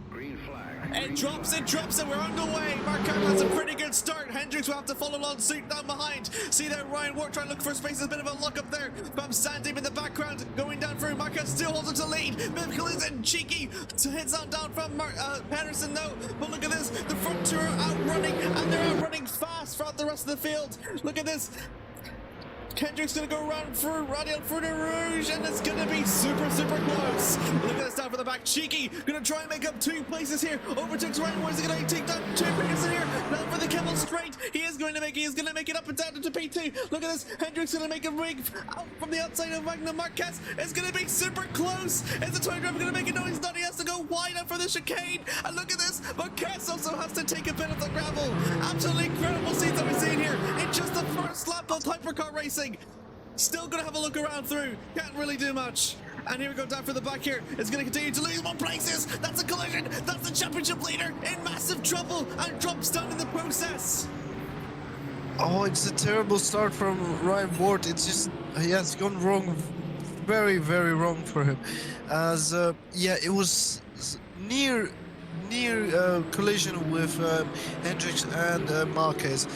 Green flag. It drops, and we're underway. Marquez has a pretty good start. Hendricks will have to follow along suit down behind. See there, Ryan Wart trying to look for space. There's a bit of a lock up there. From Sandeep in the background, going down through. Marquez still holds it to lead. Mimkel is in cheeky. Hits on down from Patterson though. But look at this, the front two are outrunning, and they're outrunning fast throughout the rest of the field. Look at this. Kendrick's gonna go around for Radial Fruta Rouge, and it's gonna be super, super close. Look at this down for the back. Cheeky gonna try and make up 2 places here. Overtakes Ryan. Where's he gonna take down 2 Peterson here? Down for the Camel straight. He is going to make it up and down into P2. Look at this. Hendricks gonna make a rig out from the outside of Magna Marquez. It's gonna be super close. Is the toy driver gonna make it? No, he's not. He has to go wide out for the chicane. And look at this. Marquez also has to take a bit of the gravel. Absolutely incredible scenes that we're seeing here in just the first lap of hypercar racing. Still gonna have a look around through. Can't really do much. And here we go down for the back here. It's gonna continue to lose 1 places. That's a collision. That's the championship leader in massive trouble and drops down in the process. Oh, it's a terrible start from Ryan Ward. It's just, he has gone wrong, very, very wrong for him. As yeah, it was near collision with Hendricks and Marquez.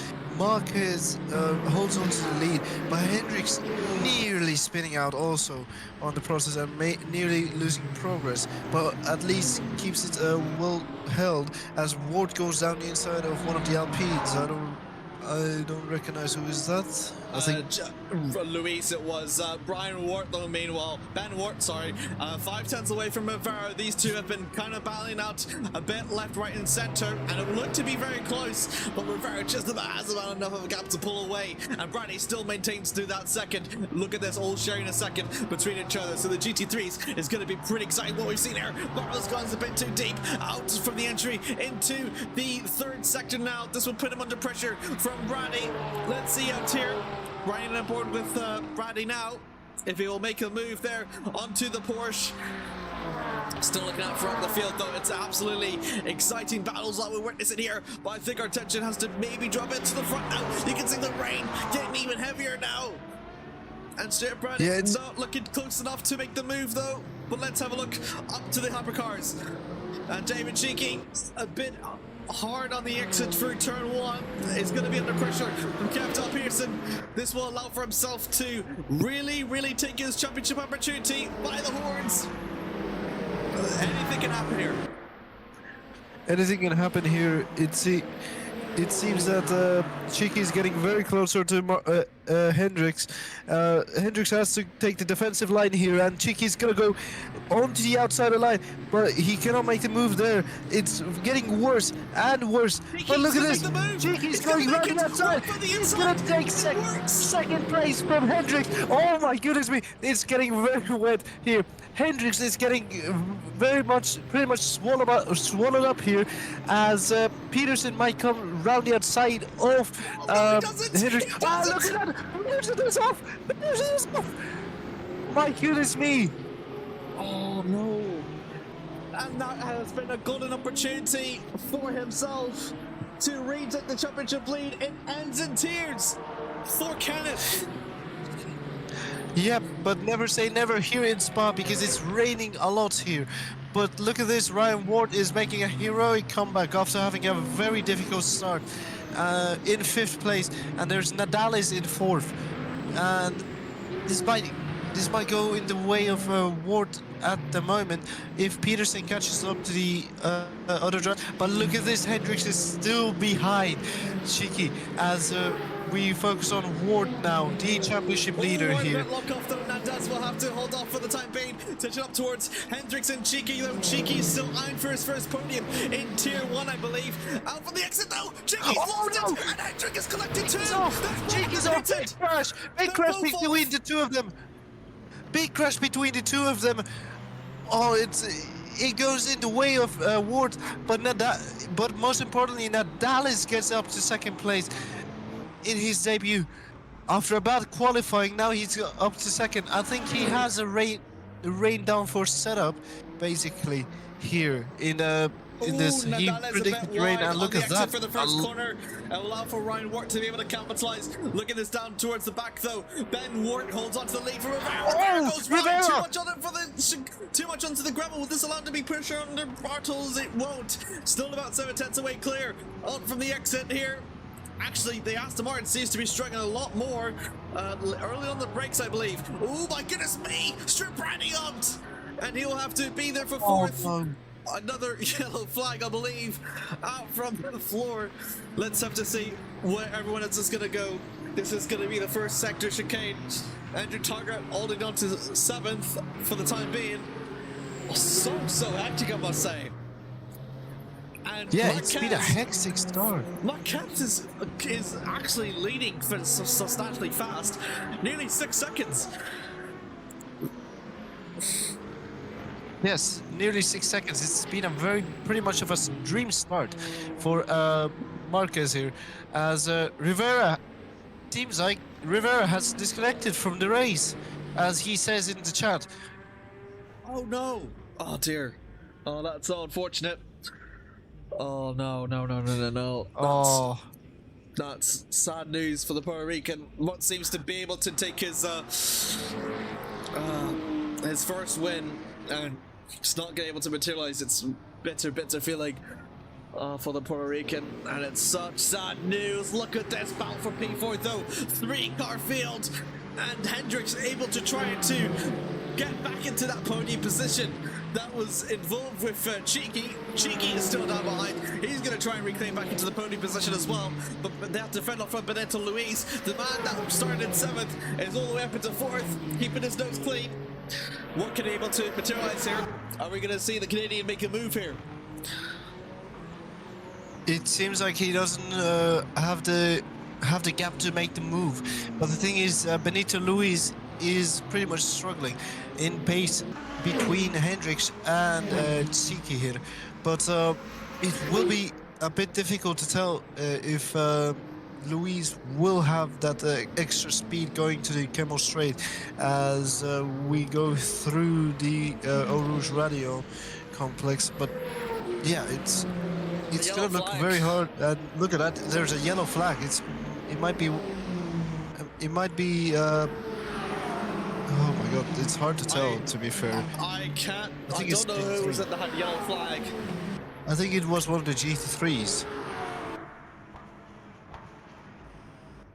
Marquez holds on to the lead, but Hendricks nearly spinning out also on the process and nearly losing progress, but at least keeps it well held as Ward goes down the inside of one of the Alpines. I don't recognize who is that. I think Luis, it was Brian Wart, though, meanwhile. Ben Wart, sorry. 5/10 away from Rivera. These two have been kind of battling out a bit left, right, and center, and it looked to be very close, but Rivera just has about enough of a gap to pull away, and Bradley still maintains through that second. Look at this, all sharing a second between each other, so the GT3s is going to be pretty exciting what we've seen here. Barlow's gone a bit too deep, out from the entry into the third sector now. This will put him under pressure from Bradley. Let's see out here. Ryan on board with Bradley now, if he will make a move there onto the Porsche. Still looking out front of the field though. It's absolutely exciting battles that we're witnessing here, but I think our attention has to maybe drop into the front now. You can see the rain getting even heavier now, and Stuart Bradley not looking close enough to make the move though. But let's have a look up to the hypercars, and David Cheeky a bit hard on the exit through turn 1 is going to be under pressure from Kevin Pearson. This will allow for himself to really take his championship opportunity by the horns. Anything can happen here. anything can happen here. It seems that Cheeky is getting very closer to Hendricks. Hendricks has to take the defensive line here, and Cheeky's gonna go onto the outside of the line, but he cannot make the move there. It's getting worse and worse. But look at this, Cheeky's going right to the outside. He's gonna take second place from Hendricks. Oh my goodness me, it's getting very wet here. Hendricks is getting pretty much swallowed up here, as Peterson might come round the outside of Hendricks. Ah, look at that! Peterson is off! Peterson is off! My goodness me! Oh no! And that has been a golden opportunity for himself to retake the championship lead. It ends in tears for Kenneth. Yep, but never say never here in Spa, because it's raining a lot here. But look at this, Ryan Ward is making a heroic comeback after having a very difficult start in 5th place, and there's Nadalis in 4th. And this might go in the way of Ward at the moment if Peterson catches up to the other driver. But look at this, Hendricks is still behind Cheeky as we focus on Ward now, the championship leader here. Lock off though, Nandaz will have to hold off for the time being. Touch it up towards Hendricks and Cheeky though. Cheeky is still eyeing for his first podium in Tier 1, I believe. Out from the exit though, Cheeky's lost it, and Hendricks is collected 2. Cheeky's off, big crash between the two of them. Big crash between the two of them. Oh, it goes in the way of Ward, but most importantly, Nadalis gets up to 2nd place in his debut. After a bad qualifying, now he's up to 2nd. I think he has a rain downforce setup, basically, here in this he predicted rain, and look at that. For the first corner, allow for Ryan Wart to be able to capitalize. Look at this down towards the back though. Ben Wart holds on to the lead for Rivera. Rivera goes right too much on it for too much onto the gravel. Will this allow to be pressure under Bartels? It won't. Still about 7/10 away clear. On from the exit here. Actually, the Aston Martin seems to be struggling a lot more early on the brakes, I believe. Oh my goodness me! Strip Bradley on, and he'll have to be there for 4th. Oh, no. Another yellow flag, I believe, out from the floor. Let's have to see where everyone else is going to go. This is going to be the first sector chicane. Andrew Target holding on to 7th for the time being. Oh, so hectic, I must say. And yeah, it's been a hectic start. Marquez is actually leading for substantially fast, nearly 6 seconds. Yes, nearly 6 seconds. It's been a pretty much of a dream start for Marquez here, as Rivera seems like Rivera has disconnected from the race, as he says in the chat. Oh no! Oh dear! Oh, that's so unfortunate. Oh no! That's sad news for the Puerto Rican. What seems to be able to take his first win, and it's not getting able to materialize. It's bitter feeling. for the Puerto Rican, and it's such sad news. Look at this battle for P4 though. 3-car field, and Hendricks able to try to get back into that podium position that was involved with Cheeky. Cheeky is still down behind. He's going to try and reclaim back into the podium position as well, but they have to fend off from Benito Luis. The man that started in 7th is all the way up into 4th, keeping his nose clean. What can he able to materialize here? Are we going to see the Canadian make a move here? It seems like he doesn't have the gap to make the move. But the thing is, Benito Luis is pretty much struggling in pace between Hendricks and Tsiki here. But it will be a bit difficult to tell if Luis will have that extra speed going to the Camel Straight as we go through the Eau Rouge Radio complex. But yeah, it's gonna look very hard. And look at that, there's a yellow flag. It might be oh my god, it's hard to tell, to be fair. I think don't know who was at the yellow flag. I think it was one of the GT3s.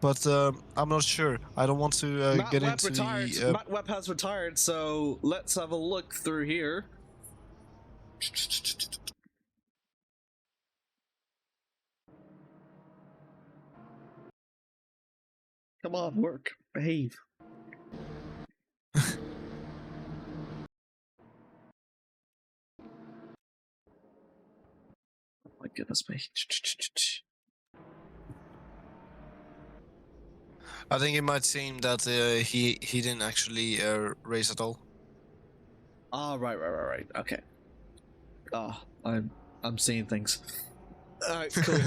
But I'm not sure. I don't want to get into the... Matt Webb has retired, so let's have a look through here. Come on, work. Behave. Oh my goodness me. I think it might seem that he didn't actually race at all. Ah, right. Okay. Ah, I'm seeing things. Alright, cool.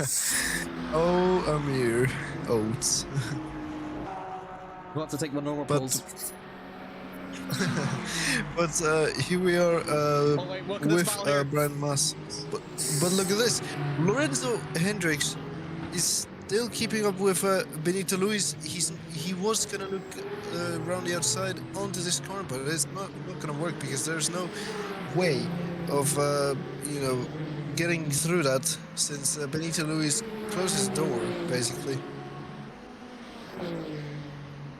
Oh, Amir Oates. We'll have to take my normal But- pulls. But here we are with here. Brian Maas. But look at this. Lorenzo Hendricks is still keeping up with Benito Luis. He was gonna look around the outside onto this corner, but it's not gonna work because there's no way of you know, getting through that since Benito Luis closed his door basically.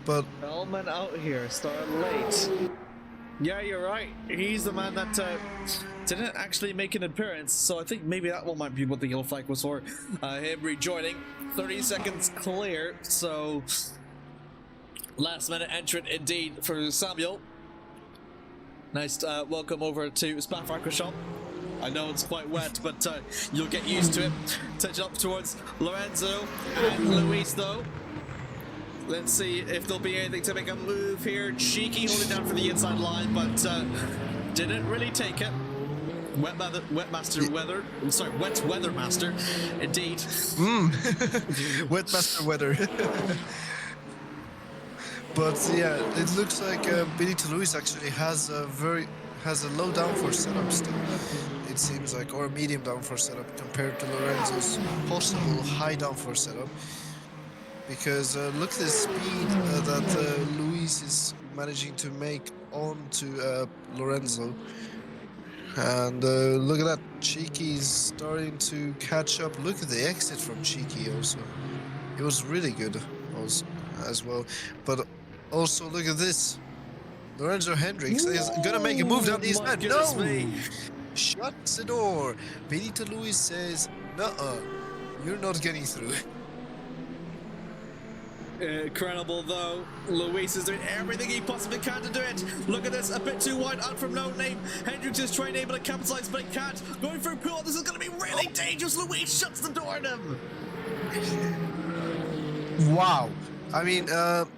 But Bellman out here, starting late. Yeah, you're right. He's the man that didn't actually make an appearance, so I think maybe that one might be what the yellow flag was for. Him rejoining. 30 seconds clear, so last minute entrant indeed for Samuel. Nice welcome over to Spa-Francorchamps. I know it's quite wet, but you'll get used to it. Touch up towards Lorenzo and Luis though. Let's see if there'll be anything to make a move here. Cheeky holding down for the inside line, but didn't really take it. Wet weather master, indeed. Wet master weather. But yeah, it looks like Benito Luis actually has a low downforce setup still. It seems like, or a medium downforce setup compared to Lorenzo's possible high downforce setup. Because look at the speed that Luis is managing to make onto Lorenzo. And look at that, Cheeky's starting to catch up. Look at the exit from Cheeky also. It was really good also, as well. But also look at this. Lorenzo Hendricks is gonna make a move down the inside. No! Shuts the door. Benito Luis says, "Nuh-uh, you're not getting through." Incredible though. Luis is doing everything he possibly can to do it. Look at this, a bit too wide out from no name. Hendricks is trying able to capitalize, but he can't. Going for a pull, this is going to be really dangerous. Luis shuts the door on him. Wow. I mean, that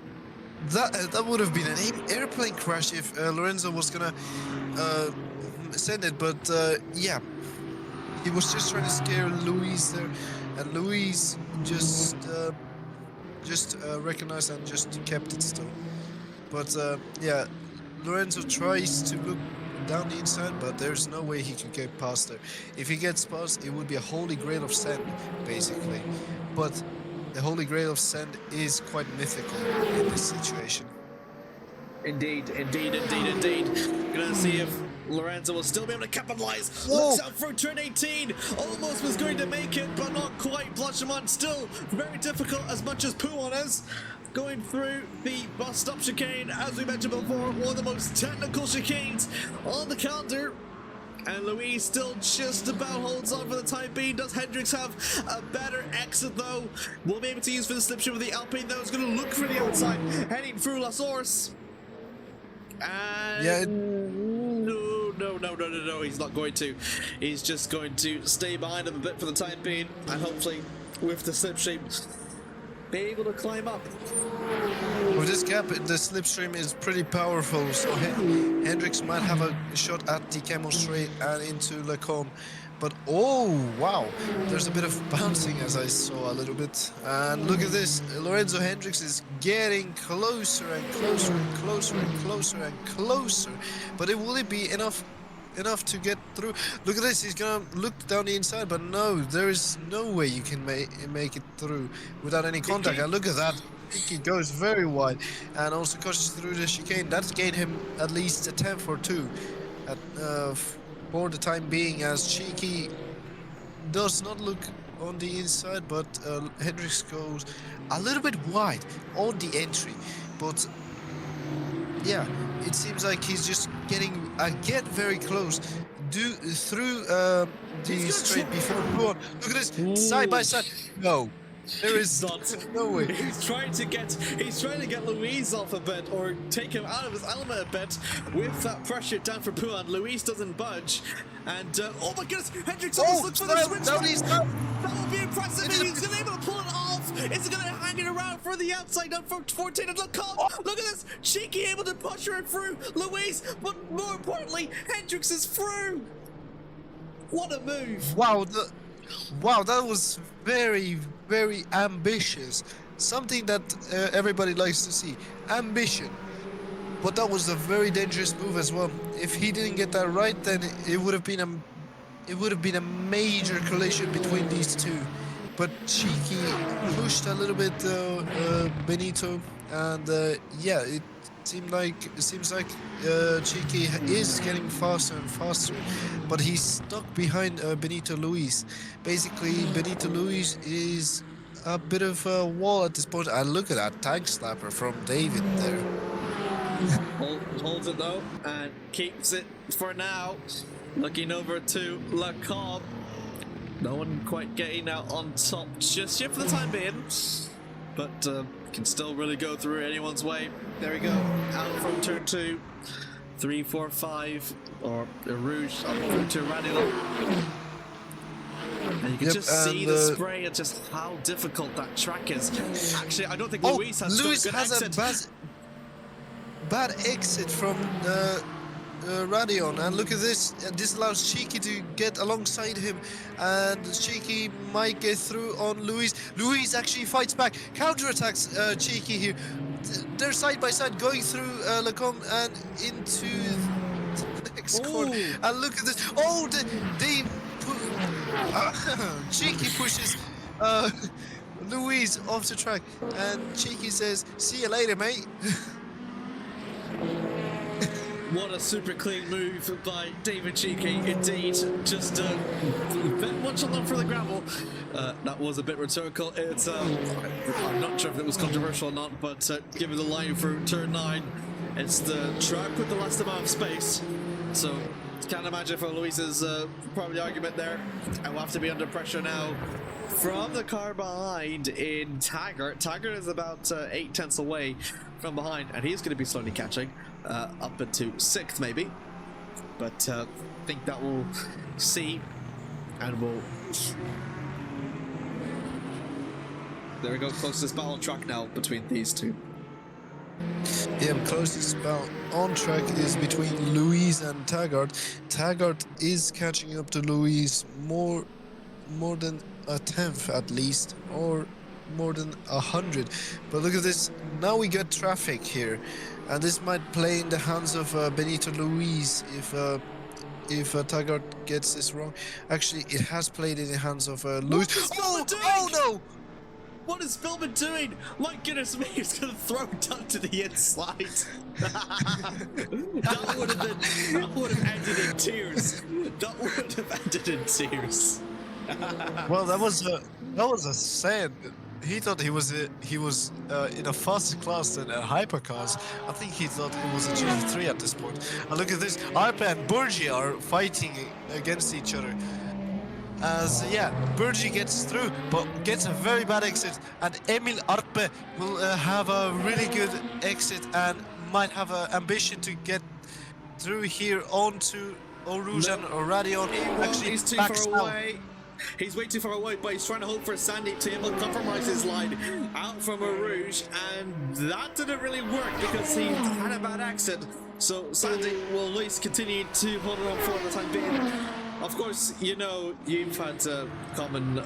would have been an airplane crash if Lorenzo was gonna send it, but yeah. He was just trying to scare Luis there, and Luis just recognized and just kept it still. But yeah, Lorenzo tries to look down the inside, but there's no way he can get past there. If he gets past, it would be a holy grail of sand, basically. But the holy grail of sand is quite mythical in this situation. Indeed. Gonna see if Lorenzo will still be able to capitalize. Whoa. Looks out for turn 18. Almost was going to make it, but not quite. Blanchimont still very difficult as much as Pouon is. Going through the bus stop chicane, as we mentioned before, one of the most technical chicanes on the calendar. And Luis still just about holds on for the time being. Does Hendricks have a better exit though? Will be able to use for the slipstream with the Alpine though. Is going to look for the outside, heading through La Source. And Yeah, no, he's not going to. He's just going to stay behind him a bit for the time being, and hopefully with the slipstream be able to climb up. with this gap, the slipstream is pretty powerful, so Hendricks might have a shot at the Camo straight and into Lacombe. But oh wow, there's a bit of bouncing as I saw a little bit. And look at this, Lorenzo Hendricks is getting closer and closer and closer and closer and closer. But will it be enough to get through? Look at this, he's gonna look down the inside, but no, there is no way you can make it through without any contact. And look at that, he goes very wide and also pushes through the chicane. That's gained him at least a 10th or 2 at, for the time being, as Cheeky does not look on the inside, but Hendricks goes a little bit wide on the entry. But yeah, it seems like he's just getting very close through the straight before Pouon. Look at this, side by side. No, there is no way. He's trying to get Luis off a bit, or take him out of his element a bit with that pressure down for Pouon. Luis doesn't budge, and oh my goodness, Hendricks almost looks for the switch. That would be impressive if he's gonna be able to pull it off. Is it gonna hang it around for the outside up for 14 and look at this, Cheeky able to push her through Luis, but more importantly, Hendricks is through. What a move! Wow, that was very, very ambitious. Something that everybody likes to see. Ambition. But that was a very dangerous move as well. If he didn't get that right, then it would have been a major collision between these two. But Cheeky pushed a little bit Benito, and yeah, it seems like Cheeky is getting faster and faster, but he's stuck behind Benito Luis. Basically, Benito Luis is a bit of a wall at this point. And look at that tag slapper from David there. Holds it though and keeps it for now. Looking over to Lacombe. No one quite getting out on top just yet for the time being, but can still really go through anyone's way. There we go, out from turn 2, 3, 4, 5, or Rouge up through to Radilon. And you can just see the spray and just how difficult that track is. Actually, I don't think Luis has a good exit. A bad exit from Radion, and look at this. This allows Cheeky to get alongside him, and Cheeky might get through on Luis. Luis actually fights back, counterattacks Cheeky here. They're side by side going through Lacombe and into the next corner. And look at this. Oh, Cheeky pushes Luis off the track, and Cheeky says, "See you later, mate." What a super clean move by David Cheeky, indeed. Just a bit much on them for the gravel. That was a bit rhetorical. It's I'm not sure if it was controversial or not, but given the line for turn 9, it's the track with the last amount of space. So can't imagine for Luis's probably argument there. I will have to be under pressure now from the car behind in Taggart. Taggart is about 8/10 away from behind, and he's going to be slowly catching up into 6th maybe, but I think that we'll see, and we'll there we go. Closest battle track now between these two. Yeah, closest battle on track is between Luis and Taggart. Taggart is catching up to Luis more than a 10th at least, or more than 100. But look at this, now we got traffic here, and this might play in the hands of Benito Luis if Taggart gets this wrong. Actually, it has played in the hands of Luis. Oh no! What is Spillman doing? My goodness me, he's gonna throw it down to the inside. That would have ended in tears. That would have ended in tears. Well, that was a sad. He thought he was in a faster class than a hypercars. I think he thought it was a GT3 at this point. And look at this, Arpe and Burgi are fighting against each other. As yeah, Burgi gets through, but gets a very bad exit, and Emil Arpe will have a really good exit and might have an ambition to get through here onto Orujan or Radion. Actually, He's too backs far out. away. He's way too far away, but he's trying to hope for Sandy to able to compromise his line out from a Rouge, and that didn't really work because he had a bad exit. So Sandy will at least continue to hold it on for the time being. Of course, you know, you've had common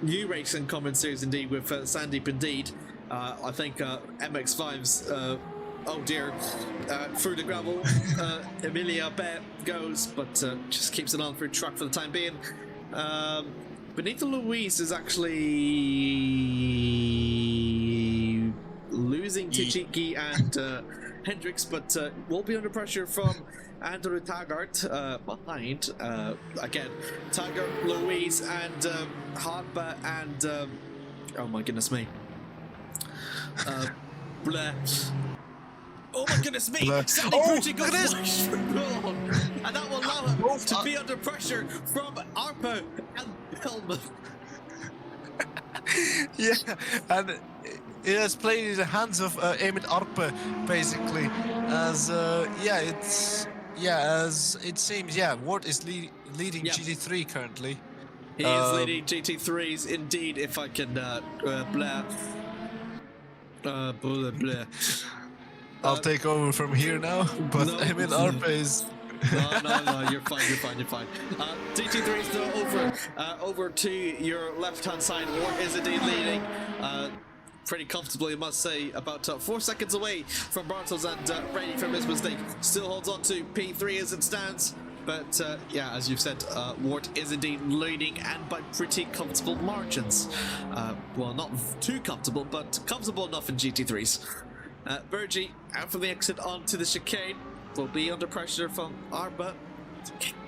new racing common series indeed with Sandeep indeed. I think MX5's oh dear, through the gravel, Emilia Bet goes, but just keeps it on through track for the time being. Benito Luis is actually losing to Chiki and Hendricks, but will be under pressure from Andrew Taggart behind. Again, Taggart, Luis, and Harper, and oh my goodness me. Bleh. Oh my goodness me! Sandy Gucci goes flash and that will allow him to be under pressure from Arpo and Hellman. Yeah, and it has played in the hands of Emil Arpe, basically. As as it seems, Ward is leading GT3 currently. He is leading GT3s indeed. If I can blah. I'll take over from here now, but no, Emil Arpe is... No, you're fine. GT3 is now over to your left-hand side. Ward is indeed leading. Pretty comfortably, I must say, about 4 seconds away from Bartels and ready from his mistake. Still holds on to P3 as it stands. But as you've said, Ward is indeed leading, and by pretty comfortable margins. Well, not too comfortable, but comfortable enough in GT3s. Burgi out from the exit onto the chicane will be under pressure from Arba.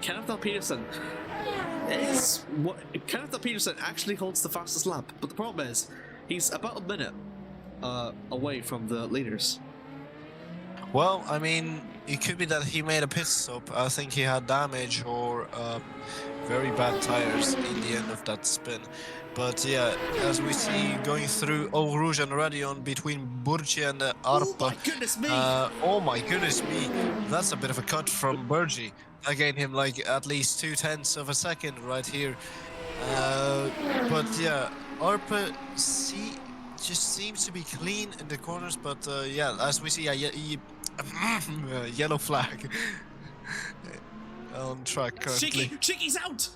Kenneth L. Peterson actually holds the fastest lap, but the problem is he's about a minute away from the leaders. Well, I mean, it could be that he made a pit stop. I think he had damage or very bad tires in the end of that spin. But yeah, as we see going through Eau Rouge and Radion between Burgi and Arpa. Oh my goodness me! Oh my goodness me! That's a bit of a cut from Burgi. I gained him like at least 0.2 of a second right here. But yeah, Arpa just seems to be clean in the corners. But as we see, yellow flag on track currently. Chiki's out!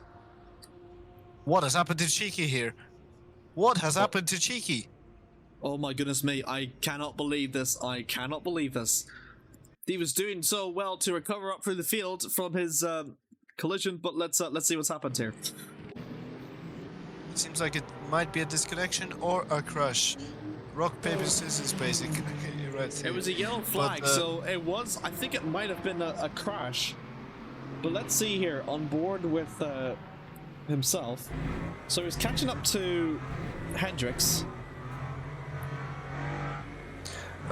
What has happened to Cheeky here? What has happened to Cheeky? Oh my goodness me, I cannot believe this. He was doing so well to recover up through the field from his collision, but let's see what's happened here. It seems like it might be a disconnection or a crash. Rock, paper, scissors, basically. Right here. It was a yellow flag, so it was, I think it might have been a crash. But let's see here, on board with himself. So he's catching up to Hendricks.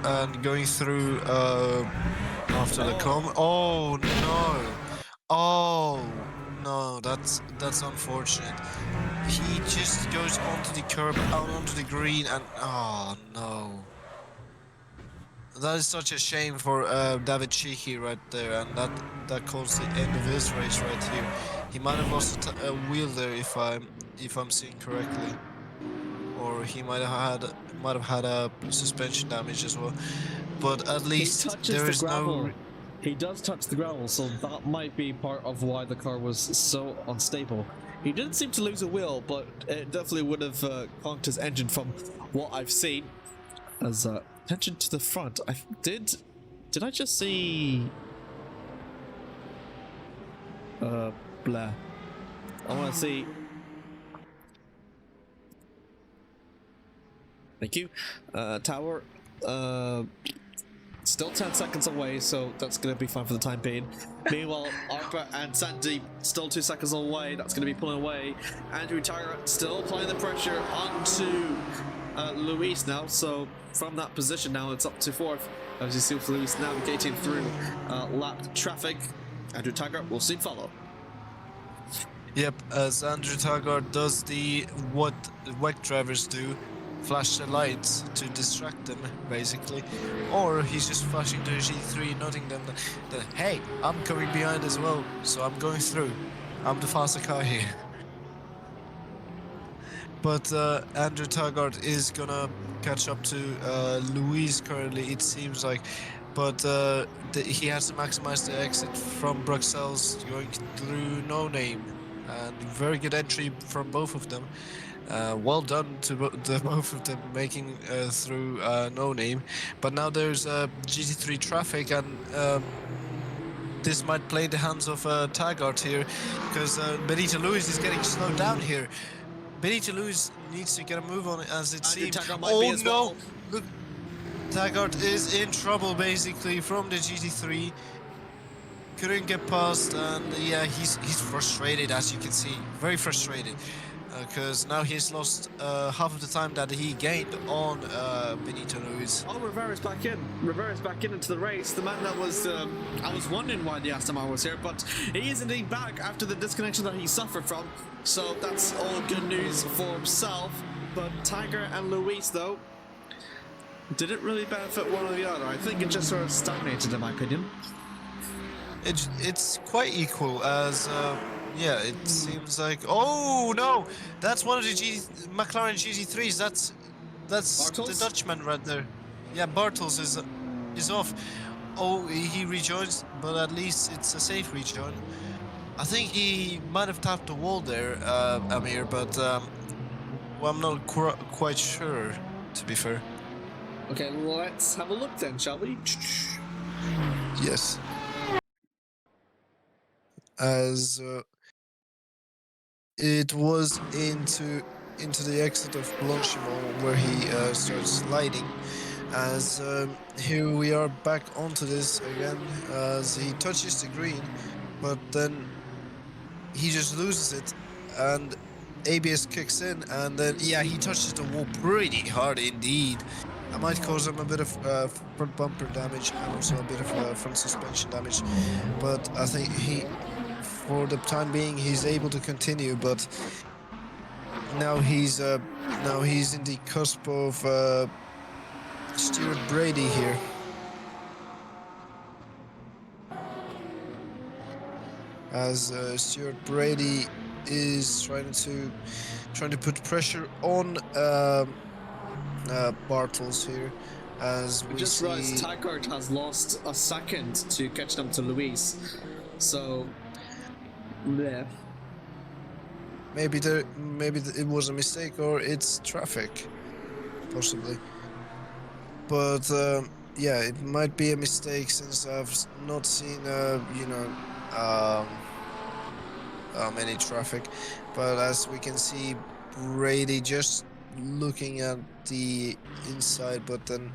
And going through after the Oh no! Oh no! That's unfortunate. He just goes onto the curb, out onto the green, and oh no! That is such a shame for David Cheeky right there, and that caused the end of his race right here. He might have lost a wheel there if I'm seeing correctly, or he might have had a suspension damage as well. But at least there is no. He does touch the gravel, so that might be part of why the car was so unstable. He didn't seem to lose a wheel, but it definitely would have conked his engine from what I've seen. As attention to the front, did I just see? Blah. I want to see. Thank you. Tower. Still 10 seconds away, so that's going to be fine for the time being. Meanwhile, Arpa and Sandy still 2 seconds away. That's going to be pulling away. Andrew Taggart still applying the pressure onto Luis now. So from that position now, it's up to 4th. As you see with Luis navigating through lap traffic. Andrew Taggart will soon follow. Yep, as Andrew Taggart does what WEC drivers do, flash the lights to distract them, basically. Or he's just flashing to the G3, noting them that, hey, I'm coming behind as well, so I'm going through. I'm the faster car here. But Andrew Taggart is gonna catch up to Luis currently, it seems like. But he has to maximize the exit from Bruxelles, going through No Name. And very good entry from both of them. Well done to both of them making through No Name. But now there's GT3 traffic, and this might play in the hands of Taggart here, because Benito Luis is getting slowed down here. Benito Luis needs to get a move on it, as it seems. Oh no! Look, Taggart is in trouble basically from the GT3. Couldn't get past, and yeah, he's frustrated, as you can see, very frustrated, because now he's lost half of the time that he gained on Benito Luis. Oh, Rivera's back in. Rivera's back into the race. The man that was, I was wondering why the Aston Martin was here, but he is indeed back after the disconnection that he suffered from. So that's all good news for himself. But Tiger and Luis, though, didn't really benefit one or the other. I think it just sort of stagnated, in my opinion. It's quite equal, as yeah, it seems like. Oh no, that's one of the McLaren GT3s. That's Bartels? the Dutchman right there. Yeah, Bartels is off. Oh, he rejoins, but at least it's a safe rejoin. I think he might have tapped the wall there, Amir, but well, I'm not quite sure, to be fair. Okay, let's have a look then, shall we? Yes. As it was into the exit of Blanchimont where he starts sliding. As here we are back onto this again, as he touches the green, but then he just loses it, and ABS kicks in, and then yeah, he touches the wall pretty hard indeed. I might cause him a bit of front bumper damage and also a bit of front suspension damage, but I think for the time being, he's able to continue. But now he's in the cusp of Stuart Brady here. As Stuart Brady is trying to put pressure on Bartels here, as we just see. realized Taggart has lost a second to catch up to Luis, so yeah. Maybe it was a mistake, or it's traffic, possibly. But yeah, it might be a mistake, since I've not seen many traffic. But as we can see, Brady just looking at the inside, but then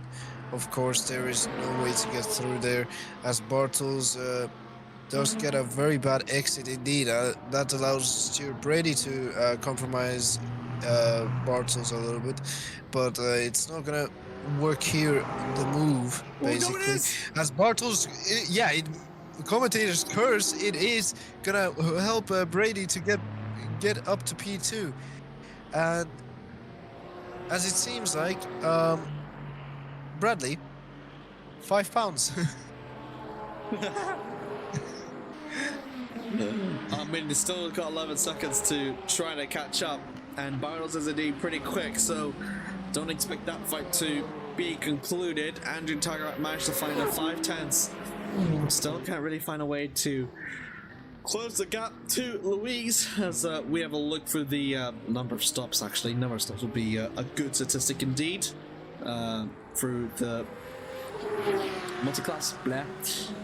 of course there is no way to get through there, as Bartels does get a very bad exit indeed. That allows Stuart Brady to compromise Bartels a little bit, but it's not gonna work here, the move, basically. Oh, no, it is. As Bartels, commentators curse, it is gonna help Brady to get up to P2, and as it seems like, Bradley, £5. I mean, they still got 11 seconds to try to catch up, and Bartels is indeed pretty quick, so don't expect that fight to be concluded. Andrew Taggart managed to find a 5/10. Still can't really find a way to close the gap to Luis, as we have a look through the number of stops. Actually, number of stops will be a good statistic indeed through the multi-class. Blah.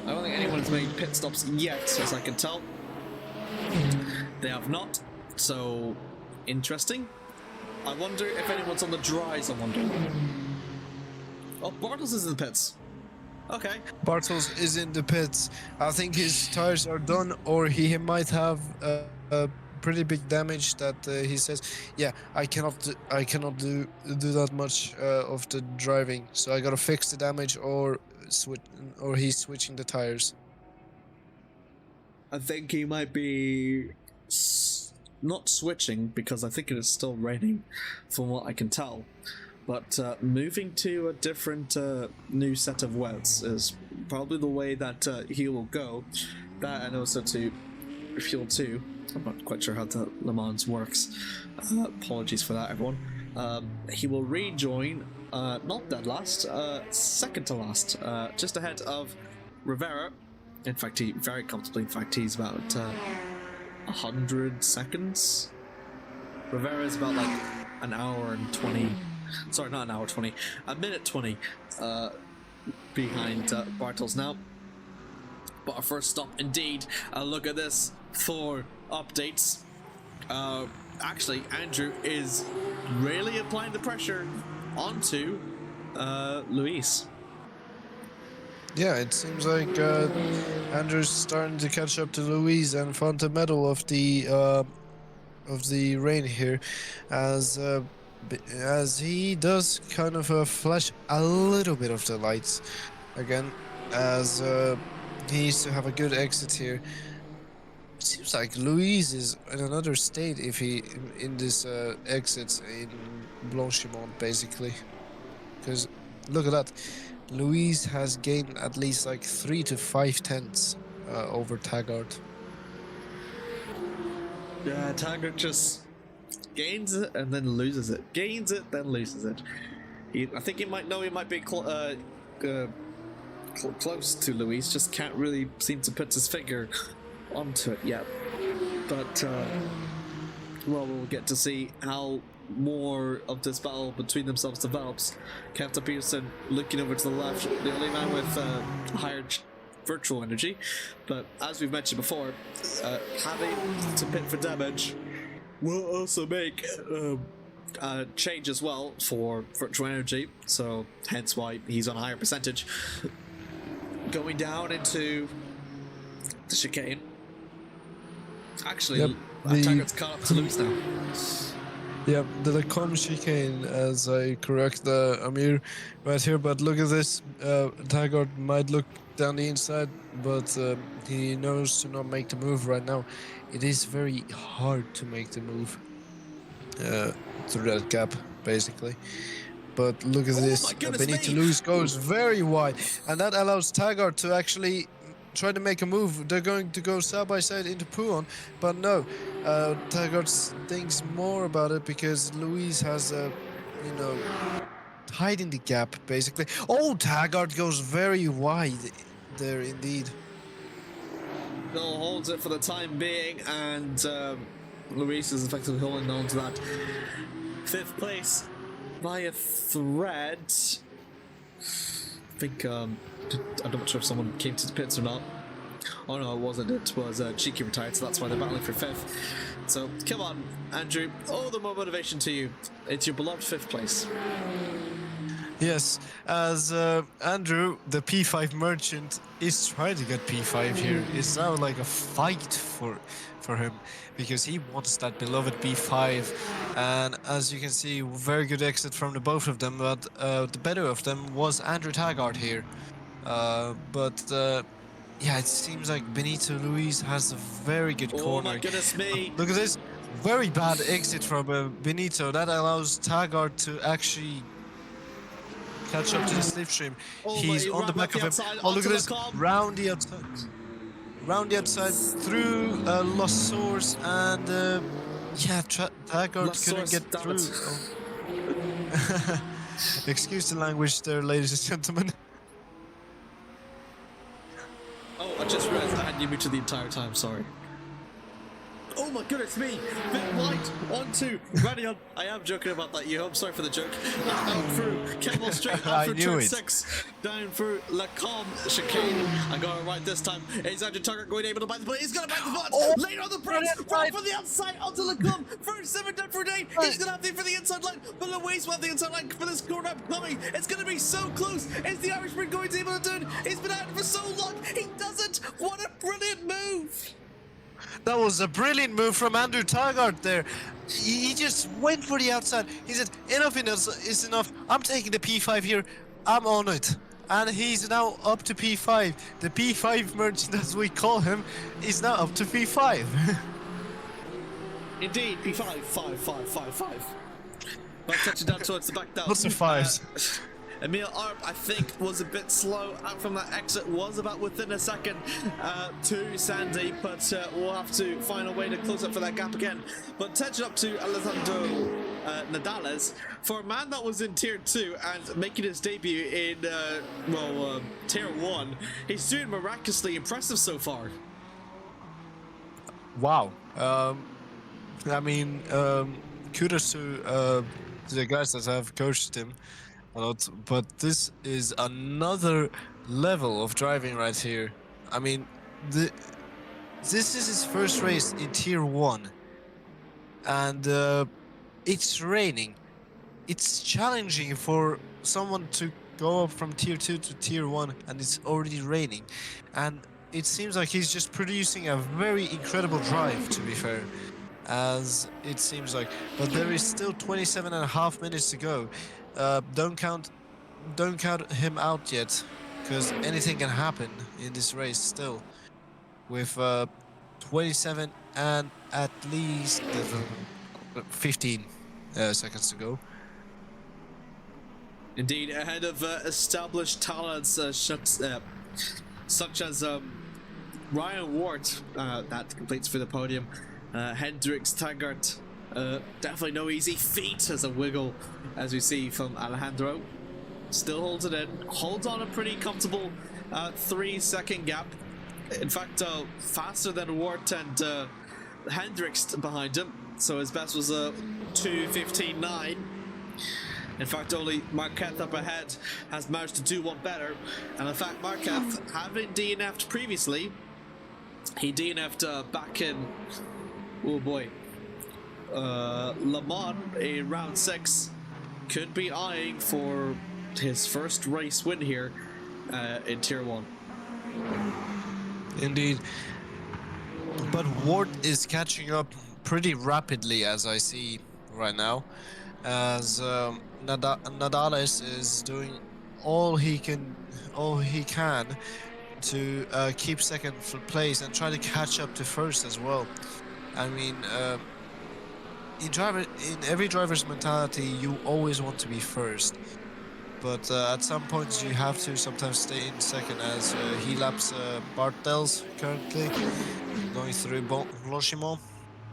I don't think anyone's made pit stops yet, as I can tell. They have not, so interesting. I wonder if anyone's on the dries. I wonder. Oh, Bartels is in the pits. Okay. Bartels is in the pits. I think his tires are done, or he might have pretty big damage that he says, "Yeah, I cannot do that much of the driving, so I gotta fix the damage, or switch, or he's switching the tires." I think he might be not switching because I think it is still raining, from what I can tell. But moving to a different new set of wets is probably the way that he will go. That and also to Fuel 2. I'm not quite sure how the Le Mans works. Apologies for that, everyone. He will rejoin, not dead last, second to last, just ahead of Rivera. In fact, he very comfortably. In fact, he's about 100 seconds. Rivera is about like an hour and 20. Sorry, not an hour 20. A minute 20 behind Bartels now. But our first stop, indeed. Look at this for updates. Actually, Andrew is really applying the pressure onto Luis. Yeah, it seems like Andrew's starting to catch up to Louise and fundamental of the rain here, as he does kind of flash a little bit of the lights again, as he needs to have a good exit here. It seems like Louise is in another state if he in this exit in Blanchimont, basically, because look at that. Louise has gained at least like 3 to 5 tenths over Taggart. Yeah, Taggart just gains it and then loses it. Gains it, then loses it. I think he might know he might be close to Luis, just can't really seem to put his finger onto it yet. But, well, we'll get to see how more of this battle between themselves develops. Captain Peterson looking over to the left, the only man with higher virtual energy. But as we've mentioned before, having to pit for damage will also make a change as well for virtual energy, so hence why he's on a higher percentage. Going down into the chicane. Actually, Yep, Taggart's caught up to Luis now. Yeah, the Lacombe chicane, as I correct Amir right here, but look at this. Taggart might look down the inside, but he knows to not make the move right now. It is very hard to make the move through that gap, basically. But look at this. my goodness Benito me. Luz goes very wide, and that allows Taggart to actually try to make a move. They're going to go side by side into Pouon, but no. Taggart thinks more about it because Louise has hiding the gap, basically. Oh, Taggart goes very wide there, indeed. Bill holds it for the time being, and Luis is effectively holding on to that 5th place by a thread. I think, I'm not sure if someone came to the pits or not. Oh no, it wasn't. It was Cheeky retired, so that's why they're battling for 5th. So, come on, Andrew. All the more motivation to you. It's your beloved 5th place. Yes, as Andrew, the P5 merchant, is trying to get P5 here. It's now like a fight for him, because he wants that beloved P5. And as you can see, very good exit from the both of them, but the better of them was Andrew Taggart here. Yeah, it seems like Benito Luis has a very good corner. Oh my goodness me! Look at this, very bad exit from Benito. That allows Taggart to actually catch up to the slipstream. He's on the back of him. Oh, look at this, round the outside through Lost Source, and yeah, Taggart couldn't get through. Oh. Excuse the language there, ladies and gentlemen. Oh, I just realized I had you muted the entire time, sorry. Oh my goodness me! Bit wide onto Radion. I am joking about that, you. I'm sorry for the joke. Out through Kemmel straight out I through knew turn it. 6. Down through Lacombe chicane. I got it right this time. Is Andrew Tucker going able to bite the bullet? He's going to bite the bullet! Oh, Later on the brakes! brilliant Right ride. from the outside onto Lacombe! First 7 down for Dane! He's going to have to for the inside line! But Louise will have the inside line for this corner up coming! It's going to be so close! Is the Irishman going to be able to do it? He's been out for so long! He does it! What a brilliant move! That was a brilliant move from Andrew Taggart there. He just went for the outside. He said, enough is enough. I'm taking the P5 here. I'm on it. And he's now up to P5. The P5 merchant, as we call him, is now up to P5. Indeed, P5, 5, 5, 5, 5. But touching down towards the back down. Lots of fives. Emil Arp, I think, was a bit slow out from that exit, was about within a second to Sandy, but we'll have to find a way to close up for that gap again. But touching up to Alessandro Nadales, for a man that was in Tier 2 and making his debut in, Tier 1, he's doing miraculously impressive so far. Wow. I mean, kudos to the guys that have coached him a lot, but this is another level of driving right here. I mean, this is his first race in Tier 1, and it's raining. It's challenging for someone to go up from Tier 2 to Tier 1, and it's already raining. And it seems like he's just producing a very incredible drive, to be fair, as it seems like. But there is still 27.5 minutes to go. Don't count him out yet, because anything can happen in this race still. With 27 and at least 15 seconds to go. Indeed, ahead of established talents such as Ryan Ward, that completes for the podium. Hendricks, Taggart, definitely no easy feat as a wiggle, as we see from Alejandro. Still holds it in, holds on a pretty comfortable 3-second gap. In fact, faster than Ward and Hendricks behind him. So his best was a 2:15.9. In fact, only Marquette up ahead has managed to do one better. And in fact, Marquette, having DNF'd previously, he DNF'd back in, oh boy, Le Mans in round 6, could be eyeing for his first race win here in Tier 1. Indeed. But Ward is catching up pretty rapidly, as I see right now, as Nadales is doing all he can to keep second place and try to catch up to first as well. I mean, in every driver's mentality, you always want to be first, but at some points you have to sometimes stay in second, as he laps Bartels currently going through Blanchimont,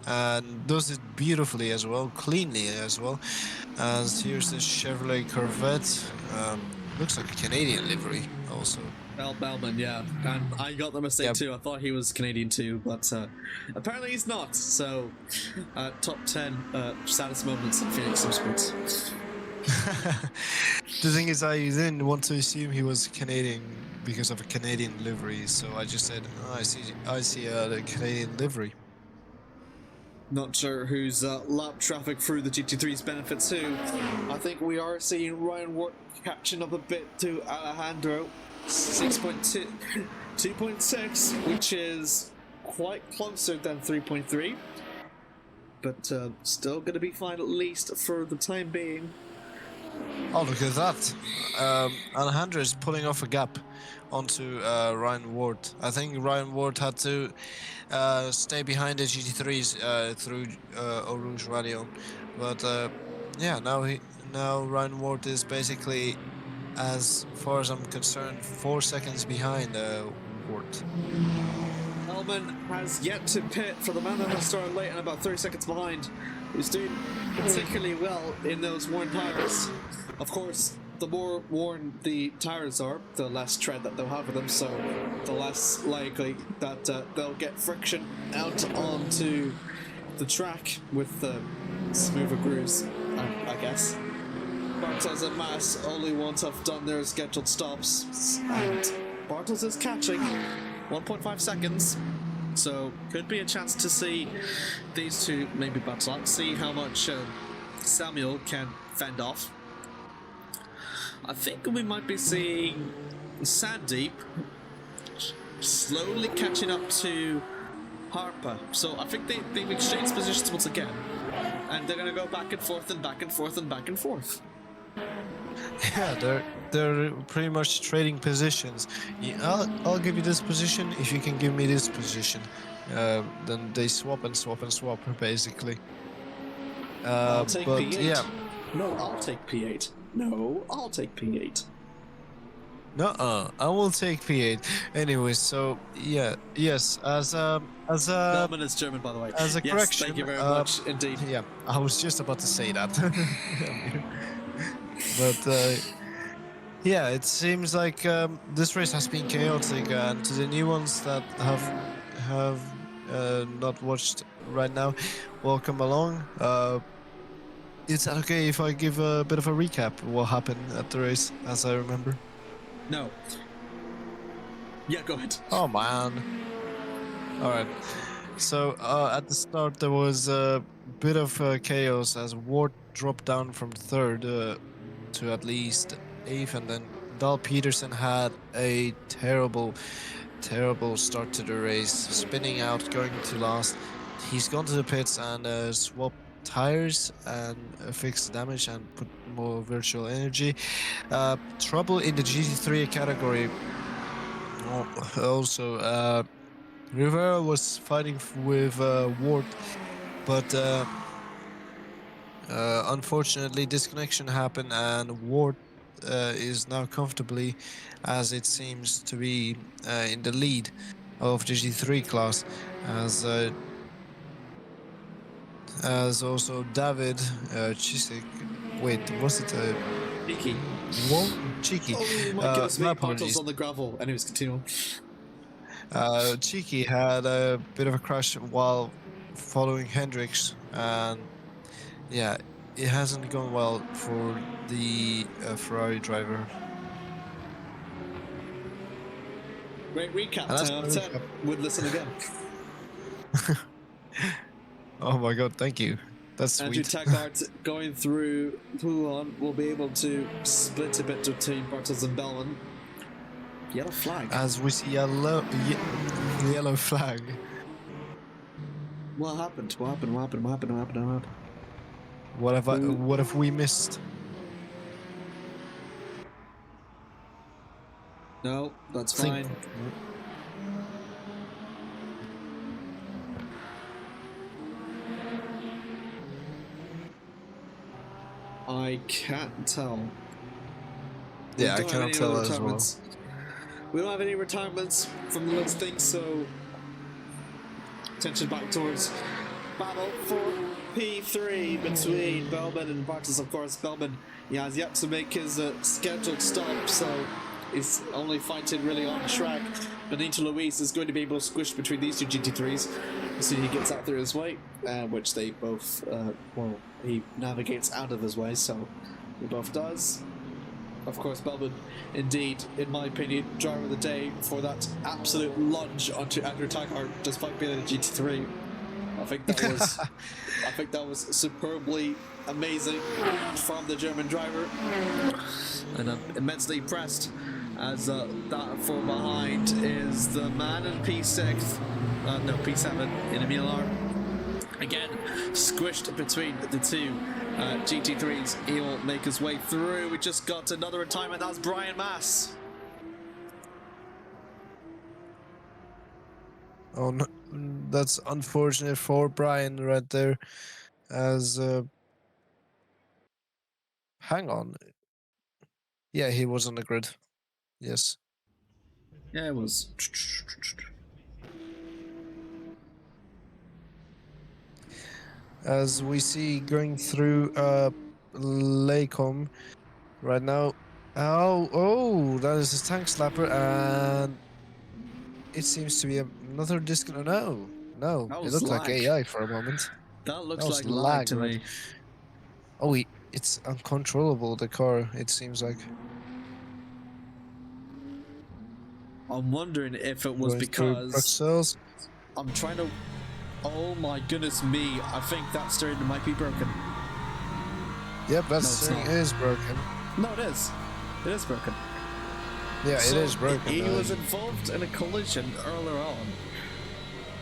and does it beautifully as well, cleanly as well. As here's the Chevrolet Corvette, looks like a Canadian livery also. Bellman, yeah, and I got the mistake too. I thought he was Canadian too, but apparently he's not. So, top 10 saddest moments in Phoenix Motorsports. The thing is, I didn't want to assume he was Canadian because of a Canadian livery, so I just said, oh, I see the Canadian livery. Not sure whose lap traffic through the GT3's benefits who. I think we are seeing Ryan Ward catching up a bit to Alejandro. 6.2, 2.6, which is quite closer than 3.3, but still going to be fine at least for the time being. Oh, look at that. Alejandro is pulling off a gap onto Ryan Ward. I think Ryan Ward had to stay behind the GT3s through Eau Rouge Radio, but yeah, now Ryan Ward is basically, as far as I'm concerned, 4 seconds behind Ward. Hellman has yet to pit for the man that has started late and about 30 seconds behind, who's doing particularly well in those worn tires. Of course, the more worn the tires are, the less tread that they'll have with them, so the less likely that they'll get friction out onto the track with the smoother grooves, I guess. Bartos and Mass, only ones have done their scheduled stops, and Bartos is catching 1.5 seconds. So could be a chance to see these two maybe battle out, see how much Samuel can fend off. I think we might be seeing Sandeep slowly catching up to Harper. So I think they've exchanged positions once again, and they're going to go back and forth and back and forth and back and forth. Yeah, they're pretty much trading positions. Yeah, I'll give you this position if you can give me this position. Then they swap and swap and swap basically. I'll take but P8. yeah, No, I'll take P8. No, I'll take P8. I will take P8 anyway. So yeah, yes, as a Bellman is German, by the way. as a Yes, correction. thank you very much indeed. Yeah, I was just about to say that. But yeah, it seems like this race has been chaotic, and to the new ones that have not watched right now, welcome along. Is that okay if I give a bit of a recap of what happened at the race, as I remember? No. Yeah, go ahead. Oh man. All right. So at the start there was a bit of chaos as Ward dropped down from third to at least eighth, and then Dal Peterson had a terrible start to the race, spinning out, going to last. He's gone to the pits and swapped tires and fixed the damage and put more virtual energy. Trouble in the GT3 category. Also, Rivera was fighting with Ward, but unfortunately disconnection happened, and Ward is now comfortably, as it seems to be, in the lead of the G3 class, as also David Chisik. Wait, was it Cheeky. Whoa, Cheeky? Oh my goodness, My me, apologies. Bartos on the gravel. Anyways, continue. Cheeky had a bit of a crash while following Hendricks, and yeah, it hasn't gone well for the Ferrari driver. Great recap, And that's 10 out my of 10. recap. Would listen again. Oh my god, thank you. That's Andrew sweet. Taggart going through Toulon will be able to split a bit between Bartos and Bellman. Yellow flag. As we see yellow flag. What happened? What happened? What happened? What happened? What happened? What happened? What have we missed? No, that's Think- fine. I can't tell. We Yeah, I don't have cannot any tell other as well. retirements. We don't have any retirements from the looks of things, so attention back towards battle for P3 between Bellman and Bartos. Of course, Bellman has yet to make his scheduled stop, so he's only fighting really on track. Benito Luis is going to be able to squish between these two GT3s as soon as he gets out there his way, which they both, he navigates out of his way, so he both does. Of course, Bellman, indeed, in my opinion, driver of the day for that absolute lunge onto Andrew Taggart, despite being in a GT3. I think that was superbly amazing from the German driver, and I'm immensely impressed. As that for behind is the man in P6, P7 in Emilar. Again, squished between the two GT3s. He will make his way through. We just got another retirement. That's Brian Mass. Oh no, that's unfortunate for Brian right there. As hang on, yeah, he was on the grid. Yes. Yeah, it was. As we see going through Lacom right now. Oh, that is a tank slapper, and it seems to be another disconnect. No, That it was looked like lag. AI for a moment. That looks That was like lag to right? me. Oh, it's uncontrollable, the car, it seems like. I'm wondering if it was Going through because Bruxelles. I'm trying to. Oh my goodness me! I think that steering might be broken. Yep, that it's steering not. is broken. No, it is. It is broken. Yeah, So it is broken. He was involved in a collision earlier on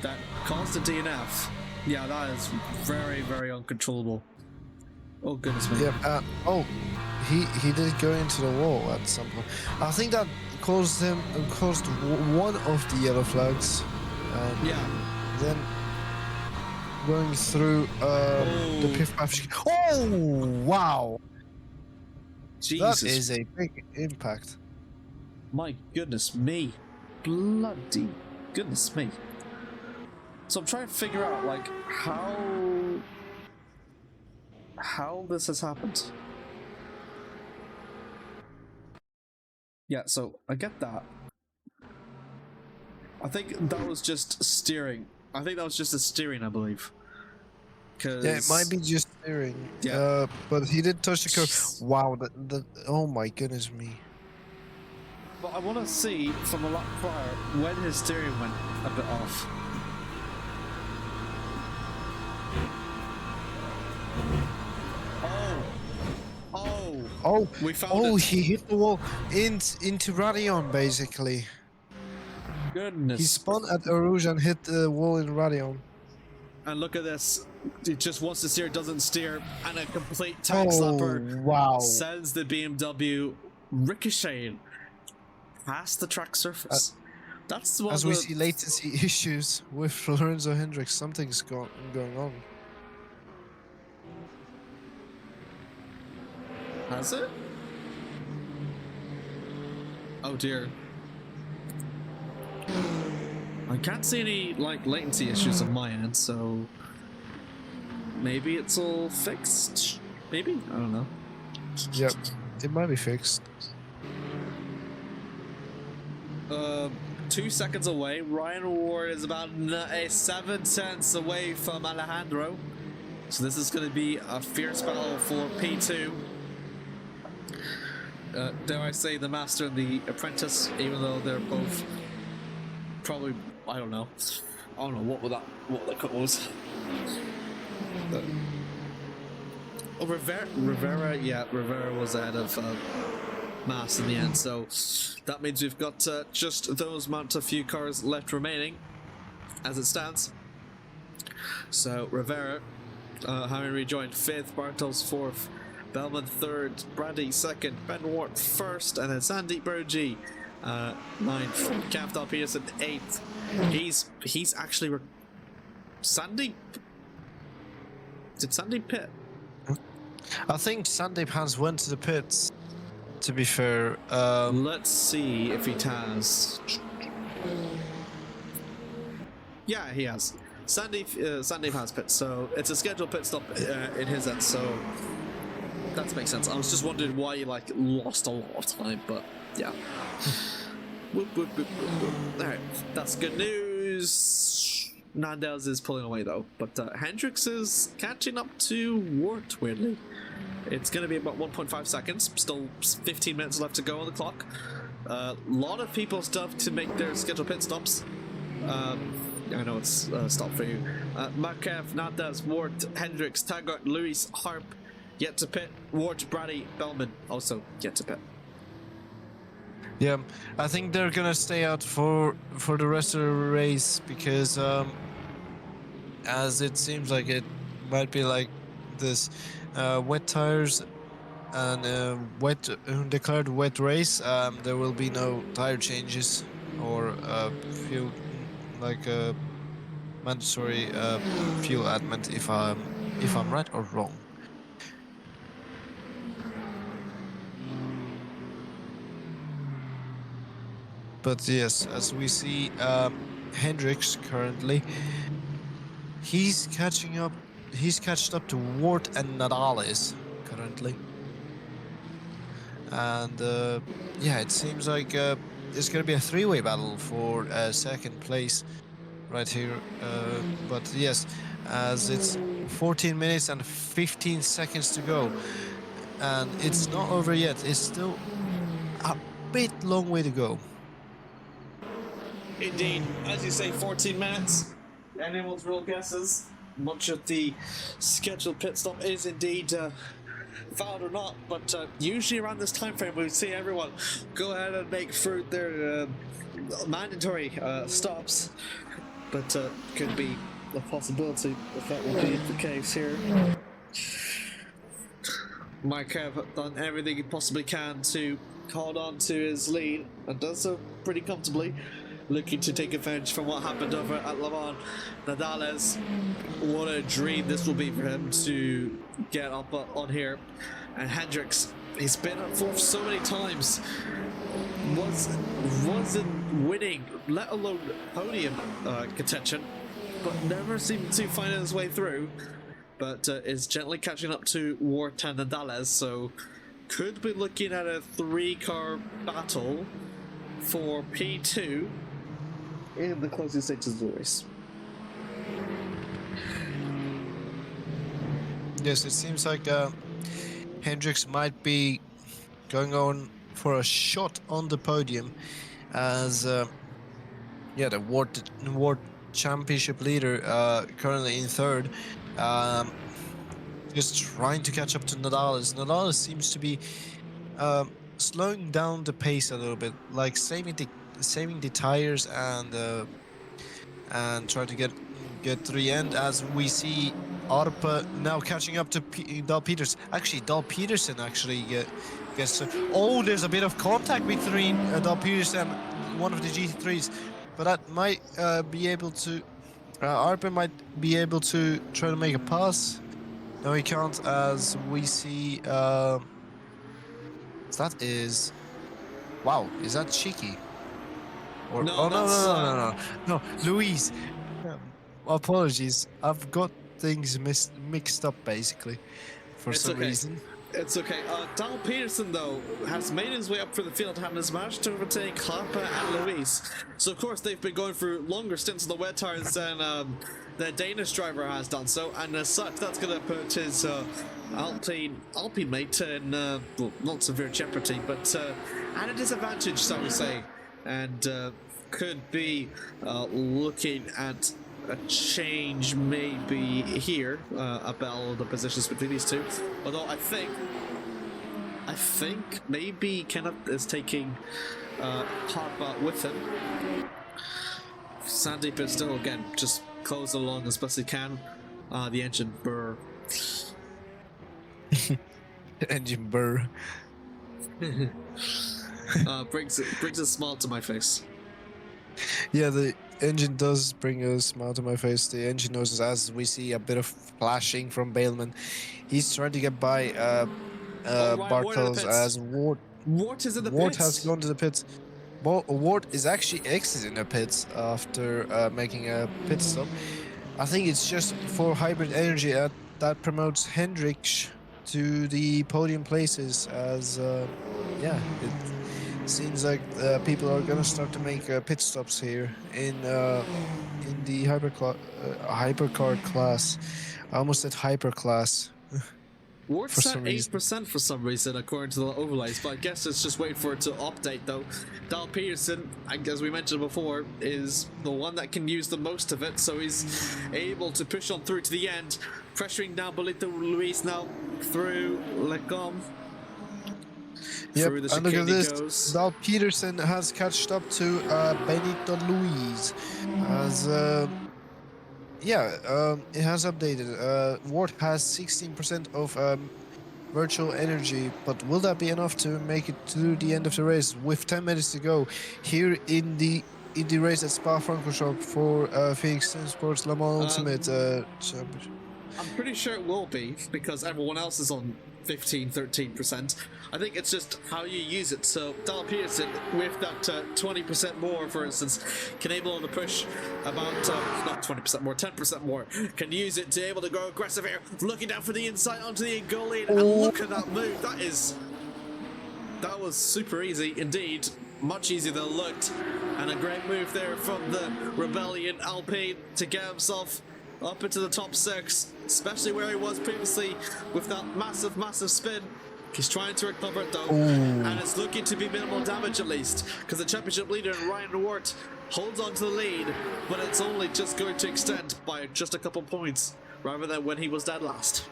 that caused a DNF. Yeah, that is very, very uncontrollable. Oh goodness me. Yep. Oh, he did go into the wall at some point. I think that caused one of the yellow flags. Yeah. Then going through the pit path. Oh wow! Jesus. That is a big impact. My goodness me. Bloody goodness me. So I'm trying to figure out like how this has happened. Yeah, so I get that. I think that was just steering. I think that was just a steering, I believe. Cause Yeah, it might be just steering. Yeah. But he did touch the curb. Wow, oh my goodness me. But I want to see from a lap prior when his steering went a bit off. Oh, we found it. he hit the wall into Radion, basically. Goodness. He spun at Arouge and hit the wall in Radion. And look at this. It just once the steer doesn't steer, and a complete tank slapper wow. sends the BMW ricocheting past the track surface. That's one as of we the... see latency issues with Lorenzo Hendricks. Something's going on. Has it? Oh dear. I can't see any like latency issues on my end, so maybe it's all fixed. Maybe? I don't know. Yep, it might be fixed. 2 seconds away. Ryan Ward is about 7 tenths away from Alejandro. So this is going to be a fierce battle for P2. Dare I say the master and the apprentice, even though they're both probably, I don't know what the cut was. Rivera was ahead of Mass in the end, so that means we've got just those amount of few cars left remaining as it stands. So Rivera having rejoined 5th, Bartels 4th, Bellman 3rd, Brady 2nd, Ben Ward 1st, and then Sandeep Burji 9th, Kafdal Peterson 8th. He's actually Sandeep. Did Sandeep pit? I think Sandeep has went to the pits. To be fair, let's see if he has. Yeah, he has. Sandeep has pit, so it's a scheduled pit stop in his end. So that makes sense. I was just wondering why he like lost a lot of time, but yeah. Alright, that's good news. Nandes is pulling away though, but Hendricks is catching up to Wart weirdly. It's going to be about 1.5 seconds, still 15 minutes left to go on the clock. A lot of people still have to make their scheduled pit stops. I know it's stopped for you. Markev, Nandes, Wart, Hendricks, Taggart, Luis, Harp, yet to pit. Wart, Brady, Bellman, also yet to pit. Yeah, I think they're gonna stay out for the rest of the race because as it seems like it might be like this wet tires and declared wet race. There will be no tire changes or fuel mandatory fuel admit if I'm right or wrong. But yes, as we see, Hendricks currently, he's catching up. He's catched up to Wart and Nadales currently, and yeah, it seems like it's going to be a three-way battle for second place. right here. But yes, as it's 14 minutes and 15 seconds to go, and it's not over yet. It's still a bit long way to go. Indeed, as you say, 14 minutes. Anyone's real guesses. Much of the scheduled pit stop is indeed fouled or not, but usually around this time frame we see everyone go ahead and make through their mandatory stops. But could be a possibility if that will be the case here. Mike have done everything he possibly can to hold on to his lead and does so pretty comfortably, looking to take advantage from what happened over at Le Mans. Nadales, what a dream this will be for him to get up on here. And Hendricks, he's been up fourth so many times, wasn't winning, let alone podium contention, but never seemed to find his way through. But is gently catching up to Wart and Nadales, so could be looking at a 3-car battle for P2 in the closing stages of the race. Yes, it seems like Hendricks might be going on for a shot on the podium, as yeah, the World Championship leader currently in third, just trying to catch up to Nadales. Nadales seems to be slowing down the pace a little bit, like saving the tires and try to get to the end, as we see Arpa now catching up to Dal Peterson. Actually, Dal Peterson gets. Oh, there's a bit of contact between Dal Peterson and one of the GT3s, but that might be able to. Arpa might be able to try to make a pass. No, he can't, as we see. That is. Wow, is that cheeky? Or, No, oh, that's, no, Louise. Apologies, I've got things mixed up basically for It's some okay. reason. It's okay. Dal Peterson, though, has made his way up for the field and has managed to overtake Klappa and Luis. So, of course, they've been going through longer stints on the wet tires than the Danish driver has done so, and as such, that's going to put his Alpine mate in, well, not severe jeopardy, but at a disadvantage, shall we say, and could be looking at a change maybe here about the positions between these two. Although I think maybe Kenneth is taking Harpa with him. Sandeep is still again just close along as best he can. The engine burr. Engine burr. Brings a smile to my face. Yeah, the engine does bring a smile to my face. The engine knows, as we see a bit of flashing from Bailman. He's trying to get by Bartels, as Ward is in the Ward pits. has gone to the pits. Ward is actually exiting the pits after making a pit stop. I think it's just for hybrid energy that promotes Hendricks to the podium places, as yeah, it seems like people are gonna start to make pit stops here in the hypercar class. I almost said hyper class. Ward's at 8% for some reason, according to the overlays, but I guess it's just waiting for it to update, though. Dal Peterson, as we mentioned before, is the one that can use the most of it, so he's able to push on through to the end, pressuring down Bolito Luis now through Lecom. Yep, Through the and look at chicane he this. goes. Dal Peterson has catched up to Benito Luis, as yeah, it has updated. Ward has 16% of virtual energy, but will that be enough to make it to the end of the race with 10 minutes to go here in the race at Spa-Francorchamps for Phoenix Sports Le Mans Ultimate Championship? I'm pretty sure it will be, because everyone else is on 13% I think it's just how you use it. So Dal Peterson, with that 20% more, for instance, can able to push about not 20% more, 10% more, can use it to able to go aggressive here, looking down for the inside onto the goal lead, and look at that move. That was super easy indeed, much easier than it looked. And a great move there from the Rebellion Alpine to get himself up into the top 6, especially where he was previously with that massive spin. He's trying to recover it though, and it's looking to be minimal damage at least, because the championship leader Ryan Wart holds on to the lead, but it's only just going to extend by just a couple points rather than when he was dead last.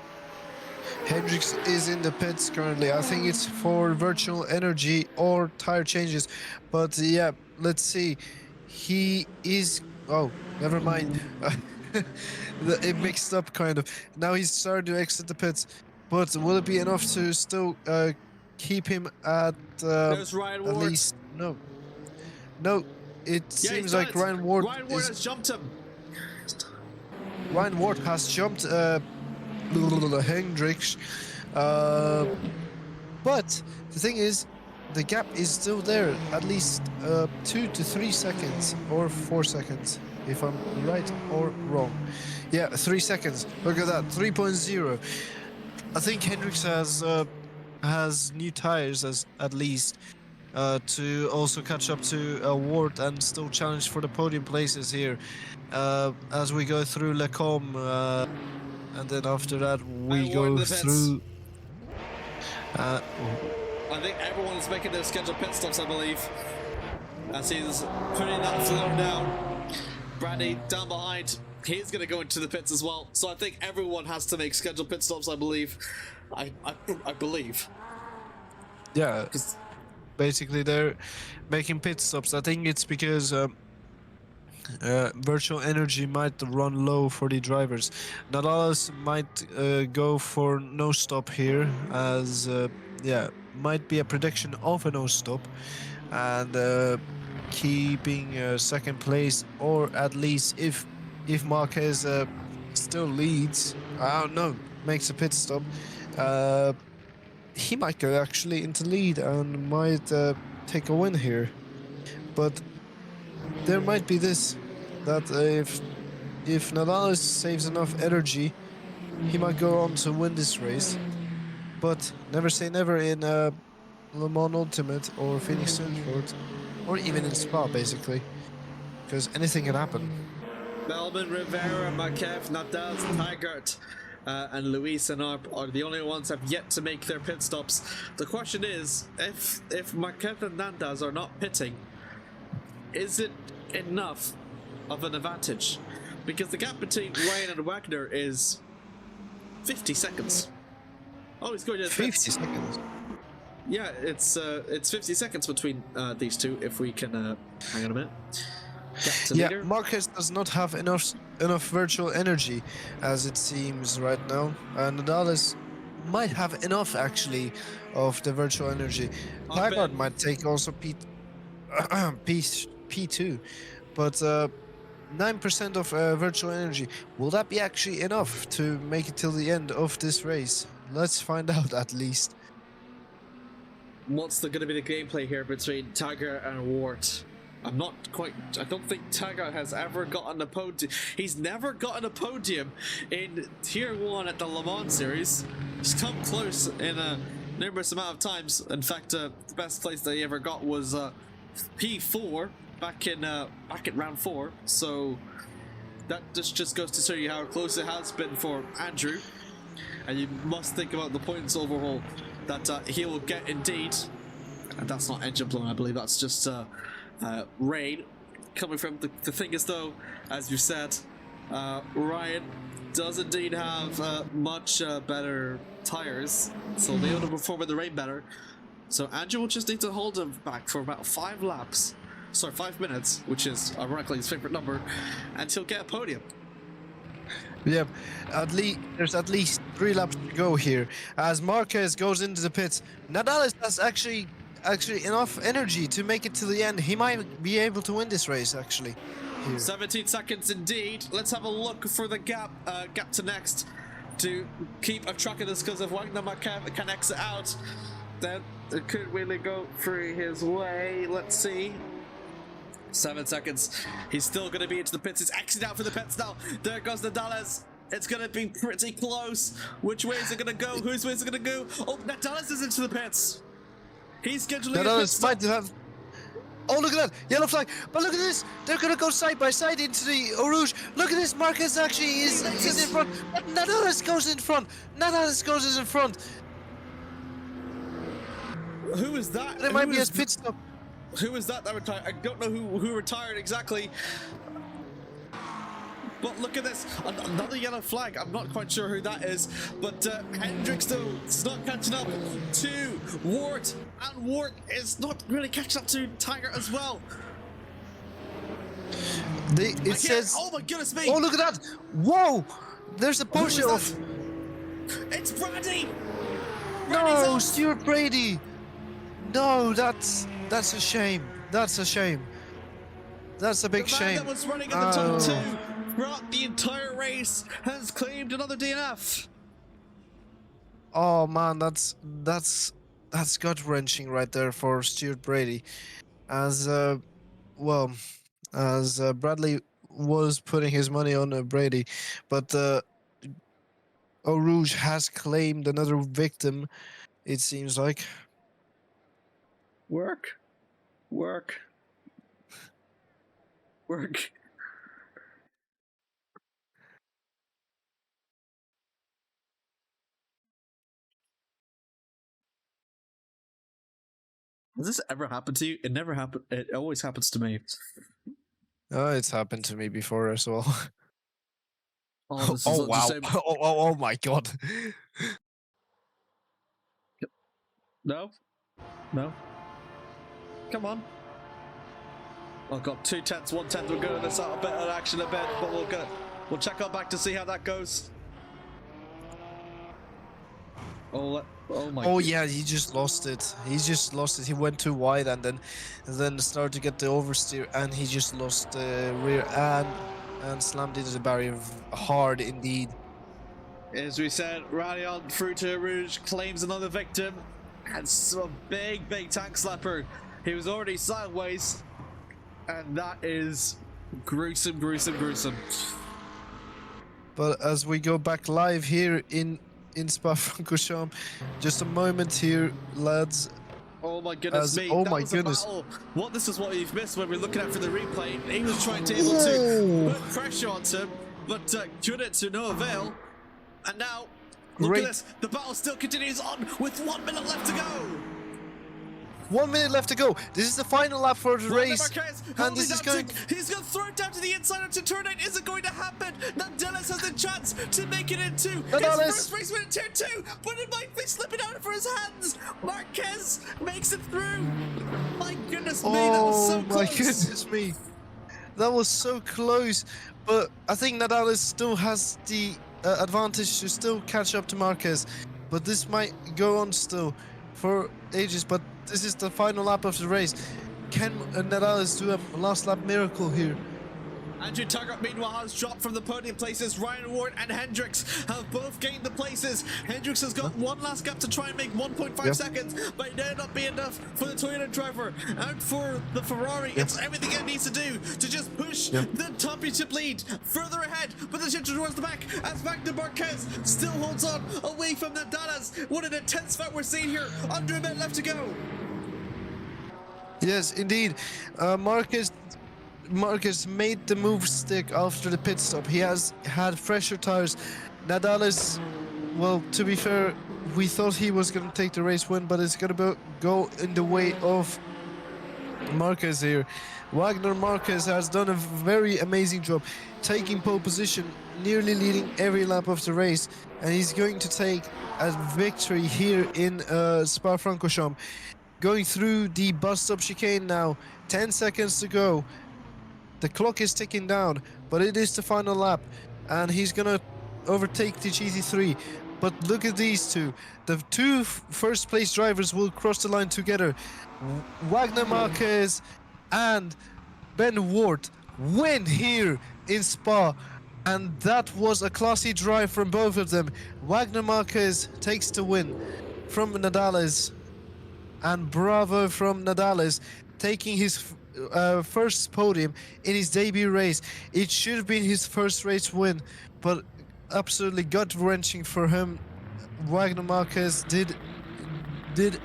Hendricks is in the pits currently. I think it's for virtual energy or tire changes. But yeah, let's see. He is... Oh, never mind. It mixed up kind of. Now he's starting to exit the pits. But will it be enough to still keep him at There's Ryan Ward. least? No. No, it seems like Ryan Ward has jumped him. Ryan Ward has jumped Hendricks. But the thing is, the gap is still there, at least 2 to 3 seconds or 4 seconds, if I'm right or wrong. Yeah, 3 seconds. Look at that, 3.0. I think Hendricks has new tires at least to also catch up to Ward and still challenge for the podium places here as we go through Le Com, and then after that we go through. I think everyone's making their scheduled pit stops, I believe, as he's putting that flow down. Brandy down behind. He's going to go into the pits as well. So I think everyone has to make scheduled pit stops, I believe. I believe. Yeah, basically they're making pit stops. I think it's because virtual energy might run low for the drivers. Nadal's might go for no stop here, as yeah, might be a prediction of a no stop, and keeping second place, or at least if Marquez still leads, I don't know, makes a pit stop, he might go actually into lead and might take a win here. But there might be this, that if Nadal saves enough energy, he might go on to win this race. But never say never in Le Mans Ultimate or Phoenix Zandvoort, or even in Spa, basically, because anything can happen. Melbourne, Rivera, Marquez, Nadal, Tygart, and Luis and Arp are the only ones that have yet to make their pit stops. The question is, if Marquez and Nandas are not pitting, is it enough of an advantage? Because the gap between Ryan and Wagner is 50 seconds. Oh, he's going to 50 seconds. Yeah, it's 50 seconds between these two. If we can hang on a minute. Yeah, Marquez does not have enough virtual energy, as it seems right now. Nadal might have enough actually of the virtual energy. Tygart might take also P2, but 9% of virtual energy. Will that be actually enough to make it till the end of this race? Let's find out at least. What's going to be the gameplay here between Tiger and Wart? I don't think Tiger has ever gotten a podium. He's never gotten a podium in Tier 1 at the Le Mans Series. He's come close in a numerous amount of times. In fact, the best place that he ever got was P4 back in round 4. So that just goes to show you how close it has been for Andrew. And you must think about the points overall that he will get indeed. And that's not engine blown, I believe. That's just rain coming from the thing is, though, as you said, Ryan does indeed have much better tires, so they'll be able to perform in the rain better. So Andrew will just need to hold him back for about 5 minutes, which is ironically his favorite number, and he'll get a podium. Yeah, there's at least 3 laps to go here as Marquez goes into the pits. Nadal has actually enough energy to make it to the end. He might be able to win this race actually here. 17 seconds indeed. Let's have a look for the gap to next to keep a track of this, because if Wagner Marquez can exit out, then it could really go through his way. Let's see. 7 seconds. He's still going to be into the pits. He's exiting out for the pits now. There goes Nadal. It's going to be pretty close. Which way is it going to go? Whose way is it going to go? Oh, Nadal is into the pits. He's scheduling a pit stop. Oh, look at that! Yellow flag! But look at this! They're gonna go side by side into the Eau Rouge. Look at this! Marquez actually is in front. But Nadales goes in front. Nadales goes in front. Who is that? There might be a pit stop. Who is that retired? I don't know who retired exactly. But look at this, another yellow flag. I'm not quite sure who that is, but Hendricks though is not catching up to Wart, and Wart is not really catching up to Tiger as well. It says, oh my goodness me! oh, look at that! Whoa! There's a Porsche off. It's Brady! No, Stuart Brady! No, that's a shame. That's a shame. That's a big the man shame. that was running at the top two throughout the entire race has claimed another DNF. Oh man, that's gut wrenching right there for Stuart Brady, as Bradley was putting his money on Brady, but Eau Rouge has claimed another victim. It seems like. Work. Has this ever happened to you? It never happened. It always happens to me. It's happened to me before as well. Oh, this is Oh wow! Oh my god! No. Come on. I've got 2/10, 1/10. We're going to this out a bit of action a bit, but we'll check out back to see how that goes. Oh my. Oh yeah, he just lost it. He went too wide and then started to get the oversteer, and he just lost the rear and slammed into the barrier hard indeed. As we said, rally on through to Rouge, claims another victim, and so a big tank slapper. He was already sideways, and that is gruesome. But as we go back live here in Spa-Francorchamps, just a moment here, lads. Oh my goodness me! Oh that my was goodness! A battle. This is what we've missed when we're looking at for the replay. He was trying to able to put pressure onto him, but couldn't to no avail. And now, look at this! The battle still continues on with 1 minute left to go. 1 minute left to go. This is the final lap for the race, and this is going. He's going to throw it down to the inside onto turn 8. Is it going to happen? Nadales has the chance to make it into his first race win in turn 2, but it might be slipping out for his hands. Marquez makes it through. My goodness me, that was so close. Oh my goodness me, that was so close. But I think Nadales still has the advantage to still catch up to Marquez, but this might go on still for ages. But this is the final lap of the race. Can Nadales do a last lap miracle here? Andrew Taggart, meanwhile, has dropped from the podium places. Ryan Ward and Hendricks have both gained the places. Hendricks has got one last gap to try and make 1.5 seconds, but it may not be enough for the Toyota driver. And for the Ferrari, it's everything it needs to do to just push the championship lead further ahead. But the shifter towards the back as Magna Marquez still holds on away from Nadales. What an intense fight we're seeing here. Under a minute left to go. Yes, indeed. Marquez made the move stick after the pit stop. He has had fresher tires. Nadales, well, to be fair, we thought he was going to take the race win, but it's going to go in the way of Marquez here. Wagner Marquez has done a very amazing job, taking pole position, nearly leading every lap of the race, and he's going to take a victory here in Spa-Francorchamps. Going through the bus stop chicane now, 10 seconds to go. The clock is ticking down, but it is the final lap, and he's gonna overtake the GT3. But look at these two. The two first place drivers will cross the line together. Wagner Marquez and Ben Ward win here in Spa, and that was a classy drive from both of them. Wagner Marquez takes the win from Nadales, and bravo from Nadales, taking his first podium in his debut race. It should have been his first race win, but absolutely gut-wrenching for him. Wagner Marquez did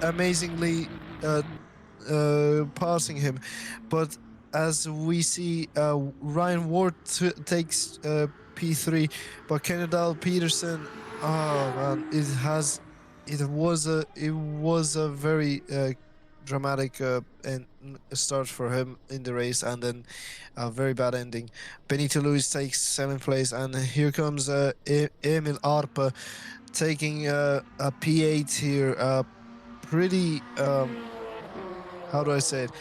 amazingly passing him, but as we see, Ryan Ward takes P3, but Kenneth Peterson, oh man, it was a very dramatic start for him in the race, and then a very bad ending. Benito Luis takes 7th place, and here comes Emil Arpa taking a P8 here. Pretty how do I say it?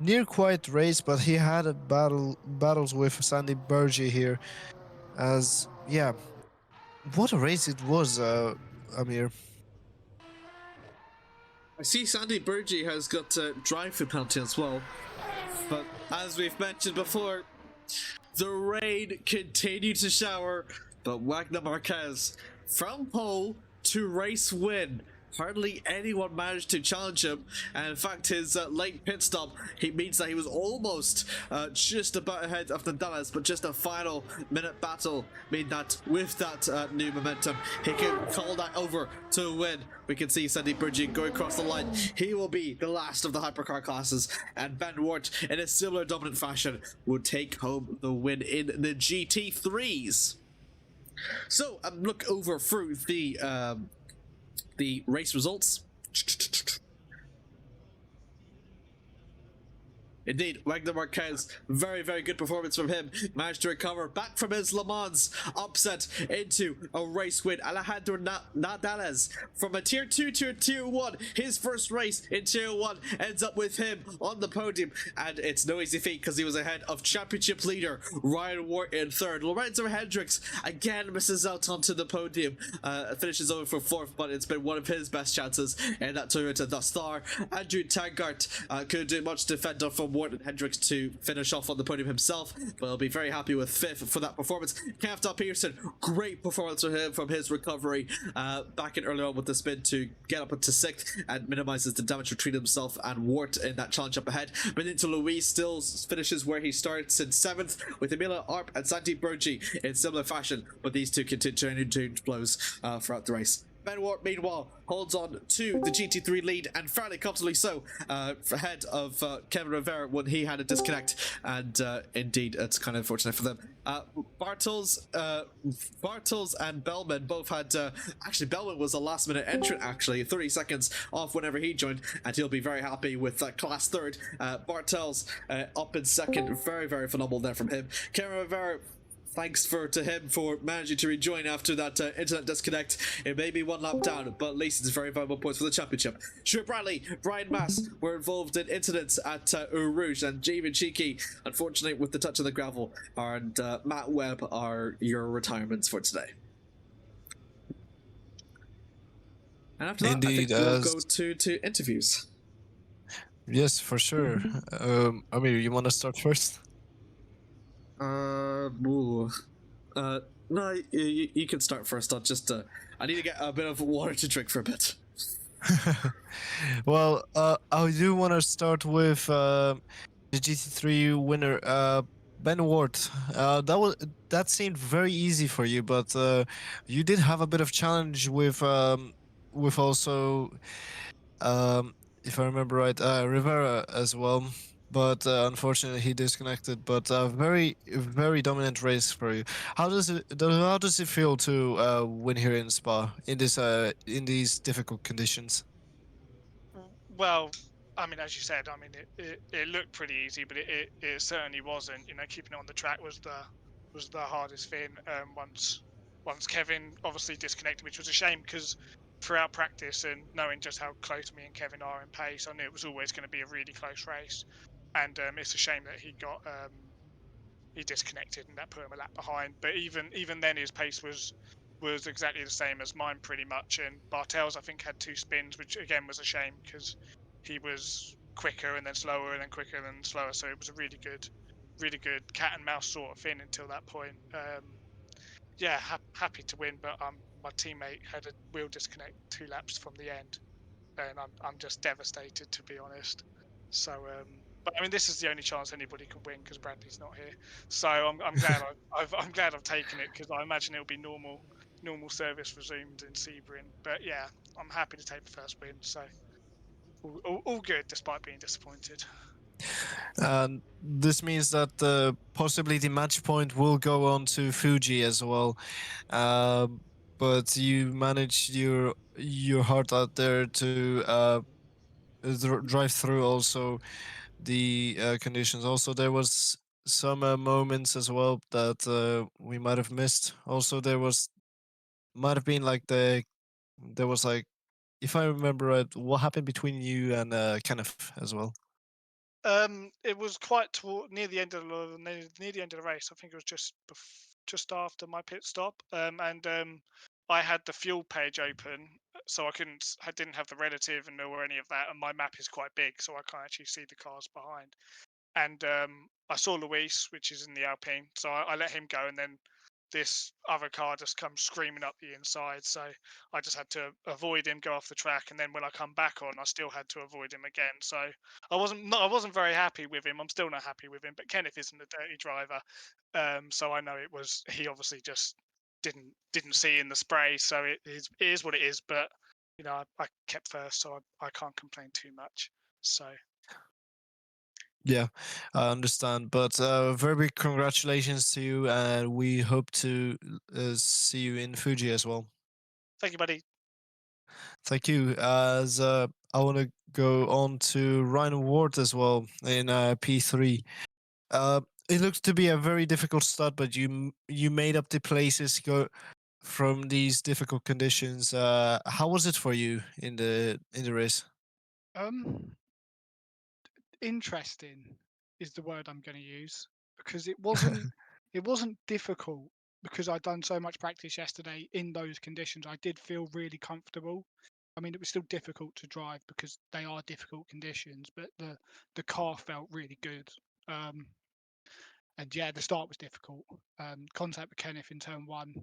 Near quiet race, but he had a battles with Sandy Burgi here. As yeah, what a race it was, Amir. I see Sandy Burgi has got drive for penalty as well. But as we've mentioned before, the rain continued to shower, but Wagner Marquez, from pole to race win, hardly anyone managed to challenge him, and in fact his late pit stop means that he was almost just about ahead of Nadales, but just a final minute battle mean that with that new momentum he can call that over to win. We can see Sandy Burgi going across the line. He will be the last of the hypercar classes, and Ben Wart in a similar dominant fashion will take home the win in the GT3s. So look over through the race results. Indeed, Wagner Marquez, very, very good performance from him. Managed to recover back from his Le Mans upset into a race win. Alejandro Nadales from a Tier 2 to a Tier 1. His first race in Tier 1 ends up with him on the podium. And it's no easy feat because he was ahead of championship leader Ryan Wart in third. Lorenzo Hendricks again misses out onto the podium. Finishes over for fourth, but it's been one of his best chances in that Toyota thus far. Andrew Taggart couldn't do much to fend off from Ward and Hendricks to finish off on the podium himself, but he'll be very happy with fifth for that performance. Kenneth Peterson, great performance for him from his recovery back in earlier on with the spin to get up into sixth and minimizes the damage between himself and Wart in that challenge up ahead. Benito Luis still finishes where he starts in seventh, with Emilio Arp and Santi Burgi in similar fashion, but these two continue to change blows throughout the race. Ben Wart, meanwhile, holds on to the GT3 lead, and fairly comfortably so, ahead of Kevin Rivera when he had a disconnect, and indeed, it's kind of unfortunate for them. Bartels and Bellman both had, actually Bellman was a last minute entrant actually, 30 seconds off whenever he joined, and he'll be very happy with class third. Bartels up in second, very, very phenomenal there from him. Kevin Rivera, thanks to him for managing to rejoin after that internet disconnect. It may be one lap down, but at least it's very valuable points for the championship. Stuart Bradley, Brian Mass were involved in incidents at Eau Rouge, and Javen Cheeky, unfortunately with the touch of the gravel, and Matt Webb are your retirements for today. And after that, Indeed, I think we'll go to interviews. Yes, for sure. Amir, you want to start first? No, you can start first. I'll just, I need to get a bit of water to drink for a bit. Well, I do want to start with the GT3 winner, Ben Wart. That seemed very easy for you, but you did have a bit of challenge with also, if I remember right, Rivera as well. But unfortunately, he disconnected. But very, very dominant race for you. How does it feel to win here in Spa in these difficult conditions? Well, I mean, as you said, I mean, it looked pretty easy, but it certainly wasn't. You know, keeping it on the track was the hardest thing. Once Kevin obviously disconnected, which was a shame because throughout practice and knowing just how close me and Kevin are in pace, I knew it was always going to be a really close race. And it's a shame that he disconnected and that put him a lap behind. But even then, his pace was exactly the same as mine pretty much. And Bartels, I think, had 2 spins, which again was a shame because he was quicker and then slower and then quicker and then slower. So it was a really good cat and mouse sort of thing until that point. Yeah, happy to win, but my teammate had a wheel disconnect 2 laps from the end, and I'm just devastated, to be honest. So. But I mean, this is the only chance anybody can win because Bradley's not here. So I'm glad I'm glad I've taken it because I imagine it'll be normal service resumed in Sebring. But yeah, I'm happy to take the first win. So all good despite being disappointed. And this means that possibly the match point will go on to Fuji as well. But you managed your heart out there to drive through also the conditions. Also, there was some moments as well that we might have missed. Also, might have been like there was like, if I remember right, what happened between you and Kenneth as well. It was quite near the end of near the end of the race. I think it was just after my pit stop. And I had the fuel page open, so I didn't have the relative and know any of that. And my map is quite big, so I can't actually see the cars behind. And I saw Luis, which is in the Alpine, so I let him go, and then this other car just comes screaming up the inside. So I just had to avoid him, go off the track, and then when I come back on, I still had to avoid him again. So I wasn't very happy with him. I'm still not happy with him. But Kenneth isn't a dirty driver, so I know he obviously just didn't see in the spray. So it is what it is. But I kept first, so I can't complain too much. So. Yeah, I understand. But very big congratulations to you, and we hope to see you in Fuji as well. Thank you, buddy. Thank you. As I want to go on to Ryan Ward as well in P3. It looks to be a very difficult start, but you made up the places go from these difficult conditions. How was it for you in the race? Um, Interesting is the word I'm going to use because it wasn't difficult because I'd done so much practice yesterday in those conditions. I did feel really comfortable. I mean, it was still difficult to drive because they are difficult conditions, but the car felt really good. Um, and yeah, the start was difficult. Contact with Kenneth in turn one,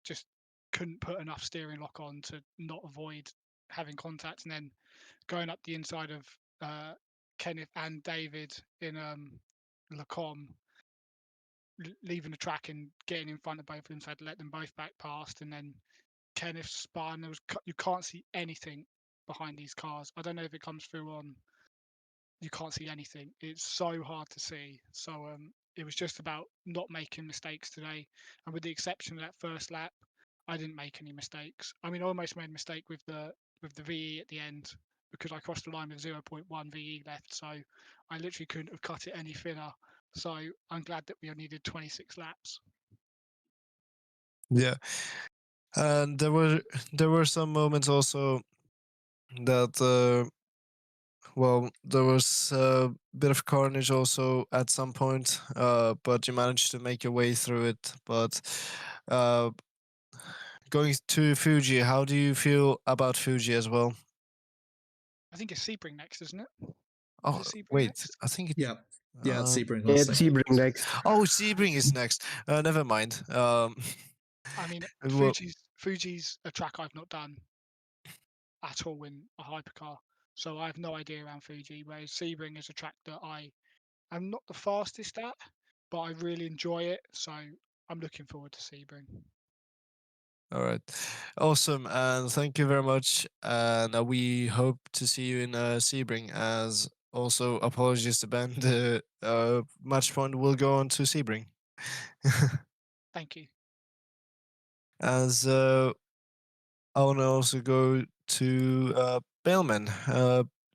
just couldn't put enough steering lock on to not avoid having contact, and then going up the inside of Kenneth and David in Lacombe, leaving the track and getting in front of both of them, so I had to let them both back past, and then Kenneth spun. You can't see anything behind these cars. I don't know if it comes through on. You can't see anything. It's so hard to see. So it was just about not making mistakes today, and with the exception of that first lap, I didn't make any mistakes. I mean, I almost made a mistake with the VE at the end because I crossed the line with 0.1 VE left, so I literally couldn't have cut it any thinner. So I'm glad that we only did 26 laps. Yeah, and there were some moments also that well, there was a bit of carnage also at some point, but you managed to make your way through it. But uh, going to Fuji, how do you feel about Fuji as well? I think it's Sebring next, isn't it? Oh, Is it Sebring wait, next? I think it. Yeah, yeah, it's Uh, Sebring Yeah, last it's thing. Sebring next. oh, Sebring is next. Never mind. I mean, Well, Fuji's a track I've not done at all in a hypercar, so I have no idea around Fuji. Whereas Sebring is a track that I am not the fastest at, but I really enjoy it, so I'm looking forward to Sebring. all right, awesome, and thank you very much. And we hope to see you in Sebring. As also, apologies to Ben. The match point will go on to Sebring. Thank you. As I want to also go to Bailman.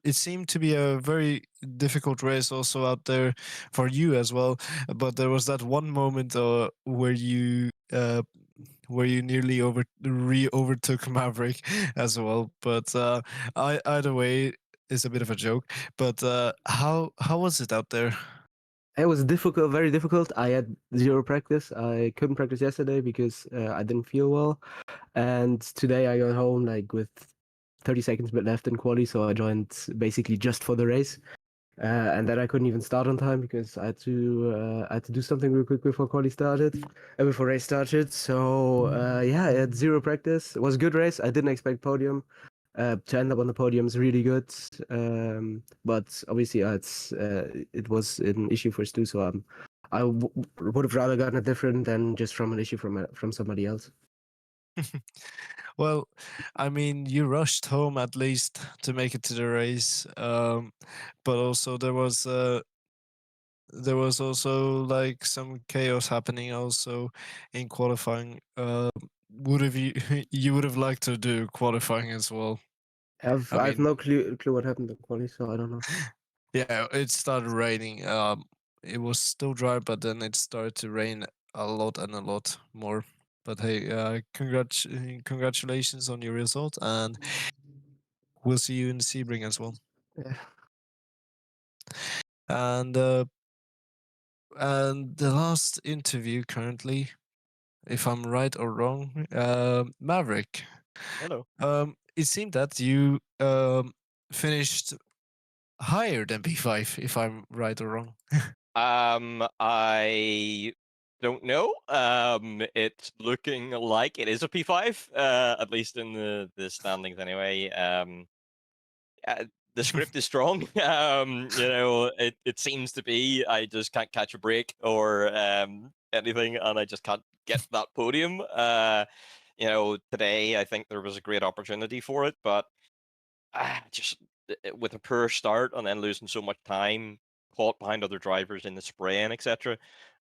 It seemed to be a very difficult race also out there for you as well. But there was that one moment where you nearly overtook Maverick as well. But either way, it's a bit of a joke. But how was it out there? It was difficult, very difficult. I had zero practice. I couldn't practice yesterday because I didn't feel well. And today I got home like with 30 seconds left in quali, so I joined basically just for the race. And then I couldn't even start on time because I had to do something real quick before quali started, before race started. So yeah, I had zero practice. It was a good race. I didn't expect podium. To end up on the podium is really good, but obviously it was an issue for Stu, so would have rather gotten it different than just from an issue from somebody else. Well, I mean, you rushed home at least to make it to the race, but also there was also like some chaos happening also in qualifying. Would have you you would have liked to do qualifying as well? I I've mean, no clue what happened to quali, so I don't know. yeah, it started raining. It was still dry, but then it started to rain a lot and a lot more. But hey, congratulations on your result, and we'll see you in the Sebring as well. Yeah. And the last interview currently, if I'm right or wrong, Maverick. Hello. It seemed that you finished higher than P5, if I'm right or wrong. I don't know. It's looking like it is a P5, at least in the standings anyway. The script is strong. It seems to be. I just can't catch a break or anything, and I just can't get that podium. Today I think there was a great opportunity for it, but just with a poor start and then losing so much time, caught behind other drivers in the spray and etc.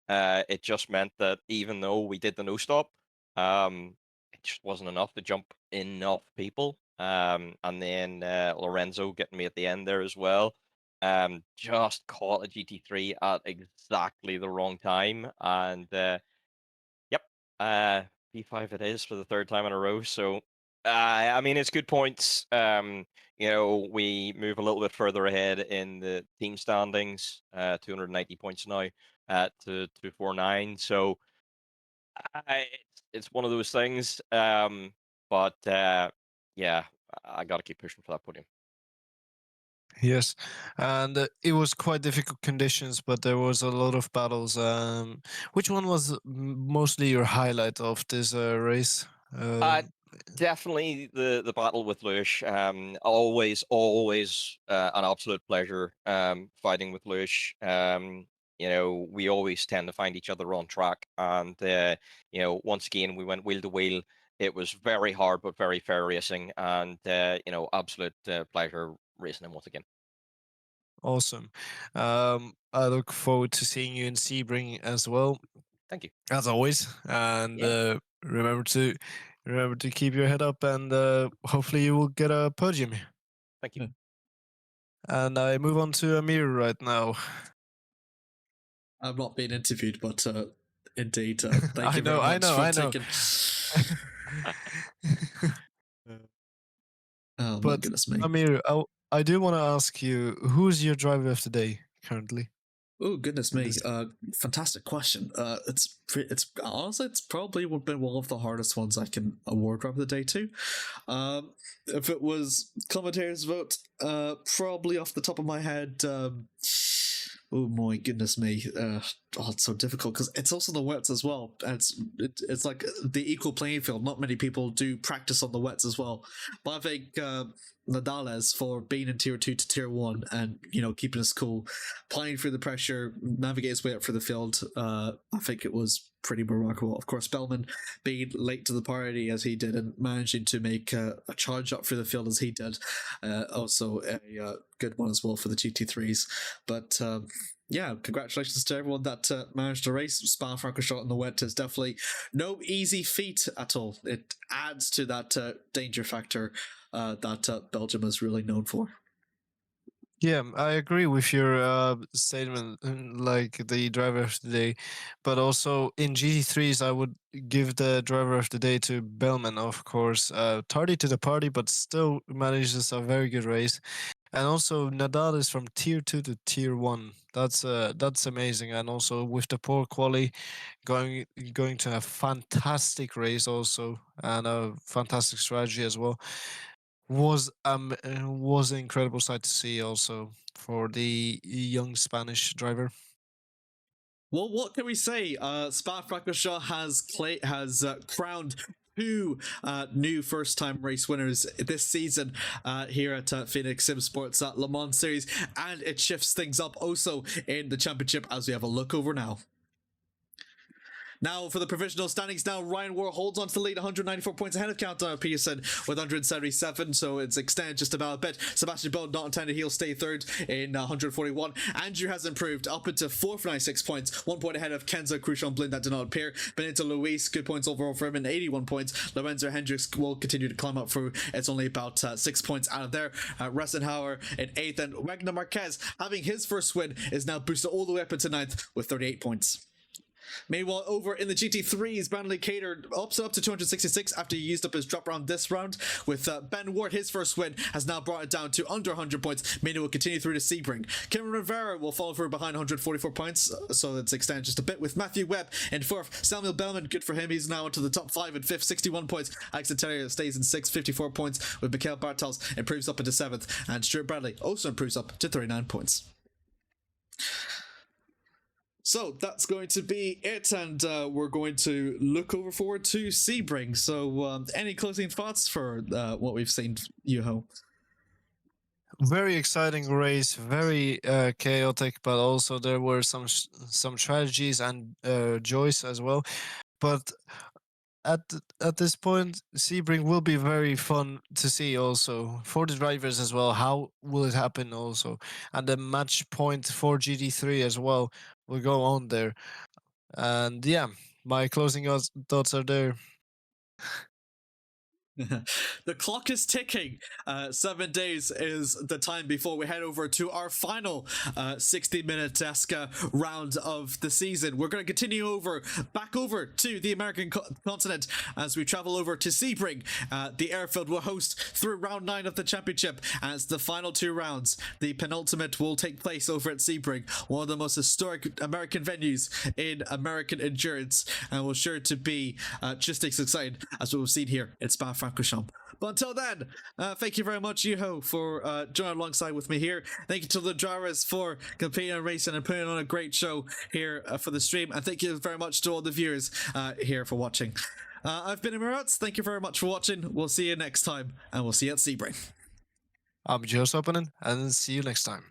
It just meant that even though we did the no stop, it just wasn't enough to jump enough people. And then Lorenzo getting me at the end there as well. Just caught a GT3 at exactly the wrong time, and yep, P5 it is for the third time in a row. So, I mean, it's good points. We move a little bit further ahead in the team standings, 290 points now to 249. So, it's one of those things. But yeah, I got to keep pushing for that podium. Yes, and it was quite difficult conditions, but there was a lot of battles. Which one was mostly your highlight of this race? Definitely the battle with Lewis. Always an absolute pleasure fighting with Lewis. We always tend to find each other on track, and once again we went wheel to wheel. It was very hard but very fair racing, and absolute pleasure racing him once again. Awesome. I look forward to seeing you in Sebring as well, Thank you. as always. And Yeah. remember to keep your head up, and hopefully you will get a podium. Thank you. And I move on to Amir right now. I'm not being interviewed, but indeed, thank you very I much know, for I know. taking. Oh my But goodness me! Amir, I do want to ask you, who's your driver of the day currently? Oh goodness in me! this? Fantastic question. It's honestly it's probably been one of the hardest ones I can award driver of the day to. If it was commentators' vote, probably off the top of my head. Oh my goodness me! It's so difficult because it's also the wets as well. And it's like the equal playing field. Not many people do practice on the wets as well. But I think Nadales for being in tier 2 to tier 1 and keeping us cool, playing through the pressure, navigate his way up for the field. I think it was pretty remarkable. Of course, Bellman being late to the party as he did and managing to make a charge up for the field as he did. Also a good one as well for the GT3s. But yeah, congratulations to everyone that managed to race Spa-Francorchamps in the wet. Is definitely no easy feat at all. It adds to that danger factor that Belgium is really known for. Yeah, I agree with your statement, like the driver of the day, but also in GT3s, I would give the driver of the day to Bellman, of course. Tardy to the party, but still manages a very good race. And also Nadal is from tier 2 to tier 1. That's amazing. And also with the poor quali, going to a fantastic race also, and a fantastic strategy as well. Was an incredible sight to see also for the young Spanish driver. Well, what can we say? Spa-Francorchamps has crowned two new first-time race winners this season here at Phoenix Sim Sports Le Mans Series, and it shifts things up also in the championship as we have a look over now. Now for the provisional standings, now Ryan War holds on to the lead, 194 points ahead of Countdown Peterson with 177, so it's extended just about a bit. Sebastian Bone not intended, he'll stay third in 141. Andrew has improved up into 4th for 96 points, 1 point ahead of Kenzo Crucian Blind that did not appear. Benito Luis, good points overall for him in 81 points. Lorenzo Hendricks will continue to climb up through, it's only about 6 points out of there. Ressenhauer in 8th, and Wagner Marquez having his first win is now boosted all the way up into 9th with 38 points. Meanwhile, over in the GT3s, Brandley Cater up to 266 after he used up his drop round this round. With Ben Ward, his first win has now brought it down to under 100 points, meaning will continue through to Sebring. Kim Rivera will follow through behind 144 points, so it's extended just a bit. With Matthew Webb in 4th, Samuel Bellman, good for him, he's now into the top 5 in 5th, 61 points. Alex Interior stays in 6th, 54 points, with Mikhail Bartels improves up into 7th, and Stuart Bradley also improves up to 39 points. So that's going to be it, and we're going to look forward to Sebring. So any closing thoughts for what we've seen, Yuho? Very exciting race, very chaotic, but also there were some tragedies and joys as well. But at this point, Sebring will be very fun to see also for the drivers as well. How will it happen also? And the match point for GT3 as well will go on there. And yeah, my closing thoughts are there. The clock is ticking. 7 days is the time before we head over to our final 60-minute round of the season. We're going to continue back over to the American continent as we travel over to Sebring. The airfield will host through round 9 of the championship as the final 2 rounds. The penultimate will take place over at Sebring, one of the most historic American venues in American endurance, and will sure to be just as exciting as what we've seen here at Spa-Francorchamps. But until then, thank you very much, Yuho, for joining alongside with me here. Thank you to the drivers for competing and racing and putting on a great show here for the stream. And thank you very much to all the viewers here for watching. I've been Emirates. Thank you very much for watching. We'll see you next time, and we'll see you at Sebring. I'm Joe Sopanen, and see you next time.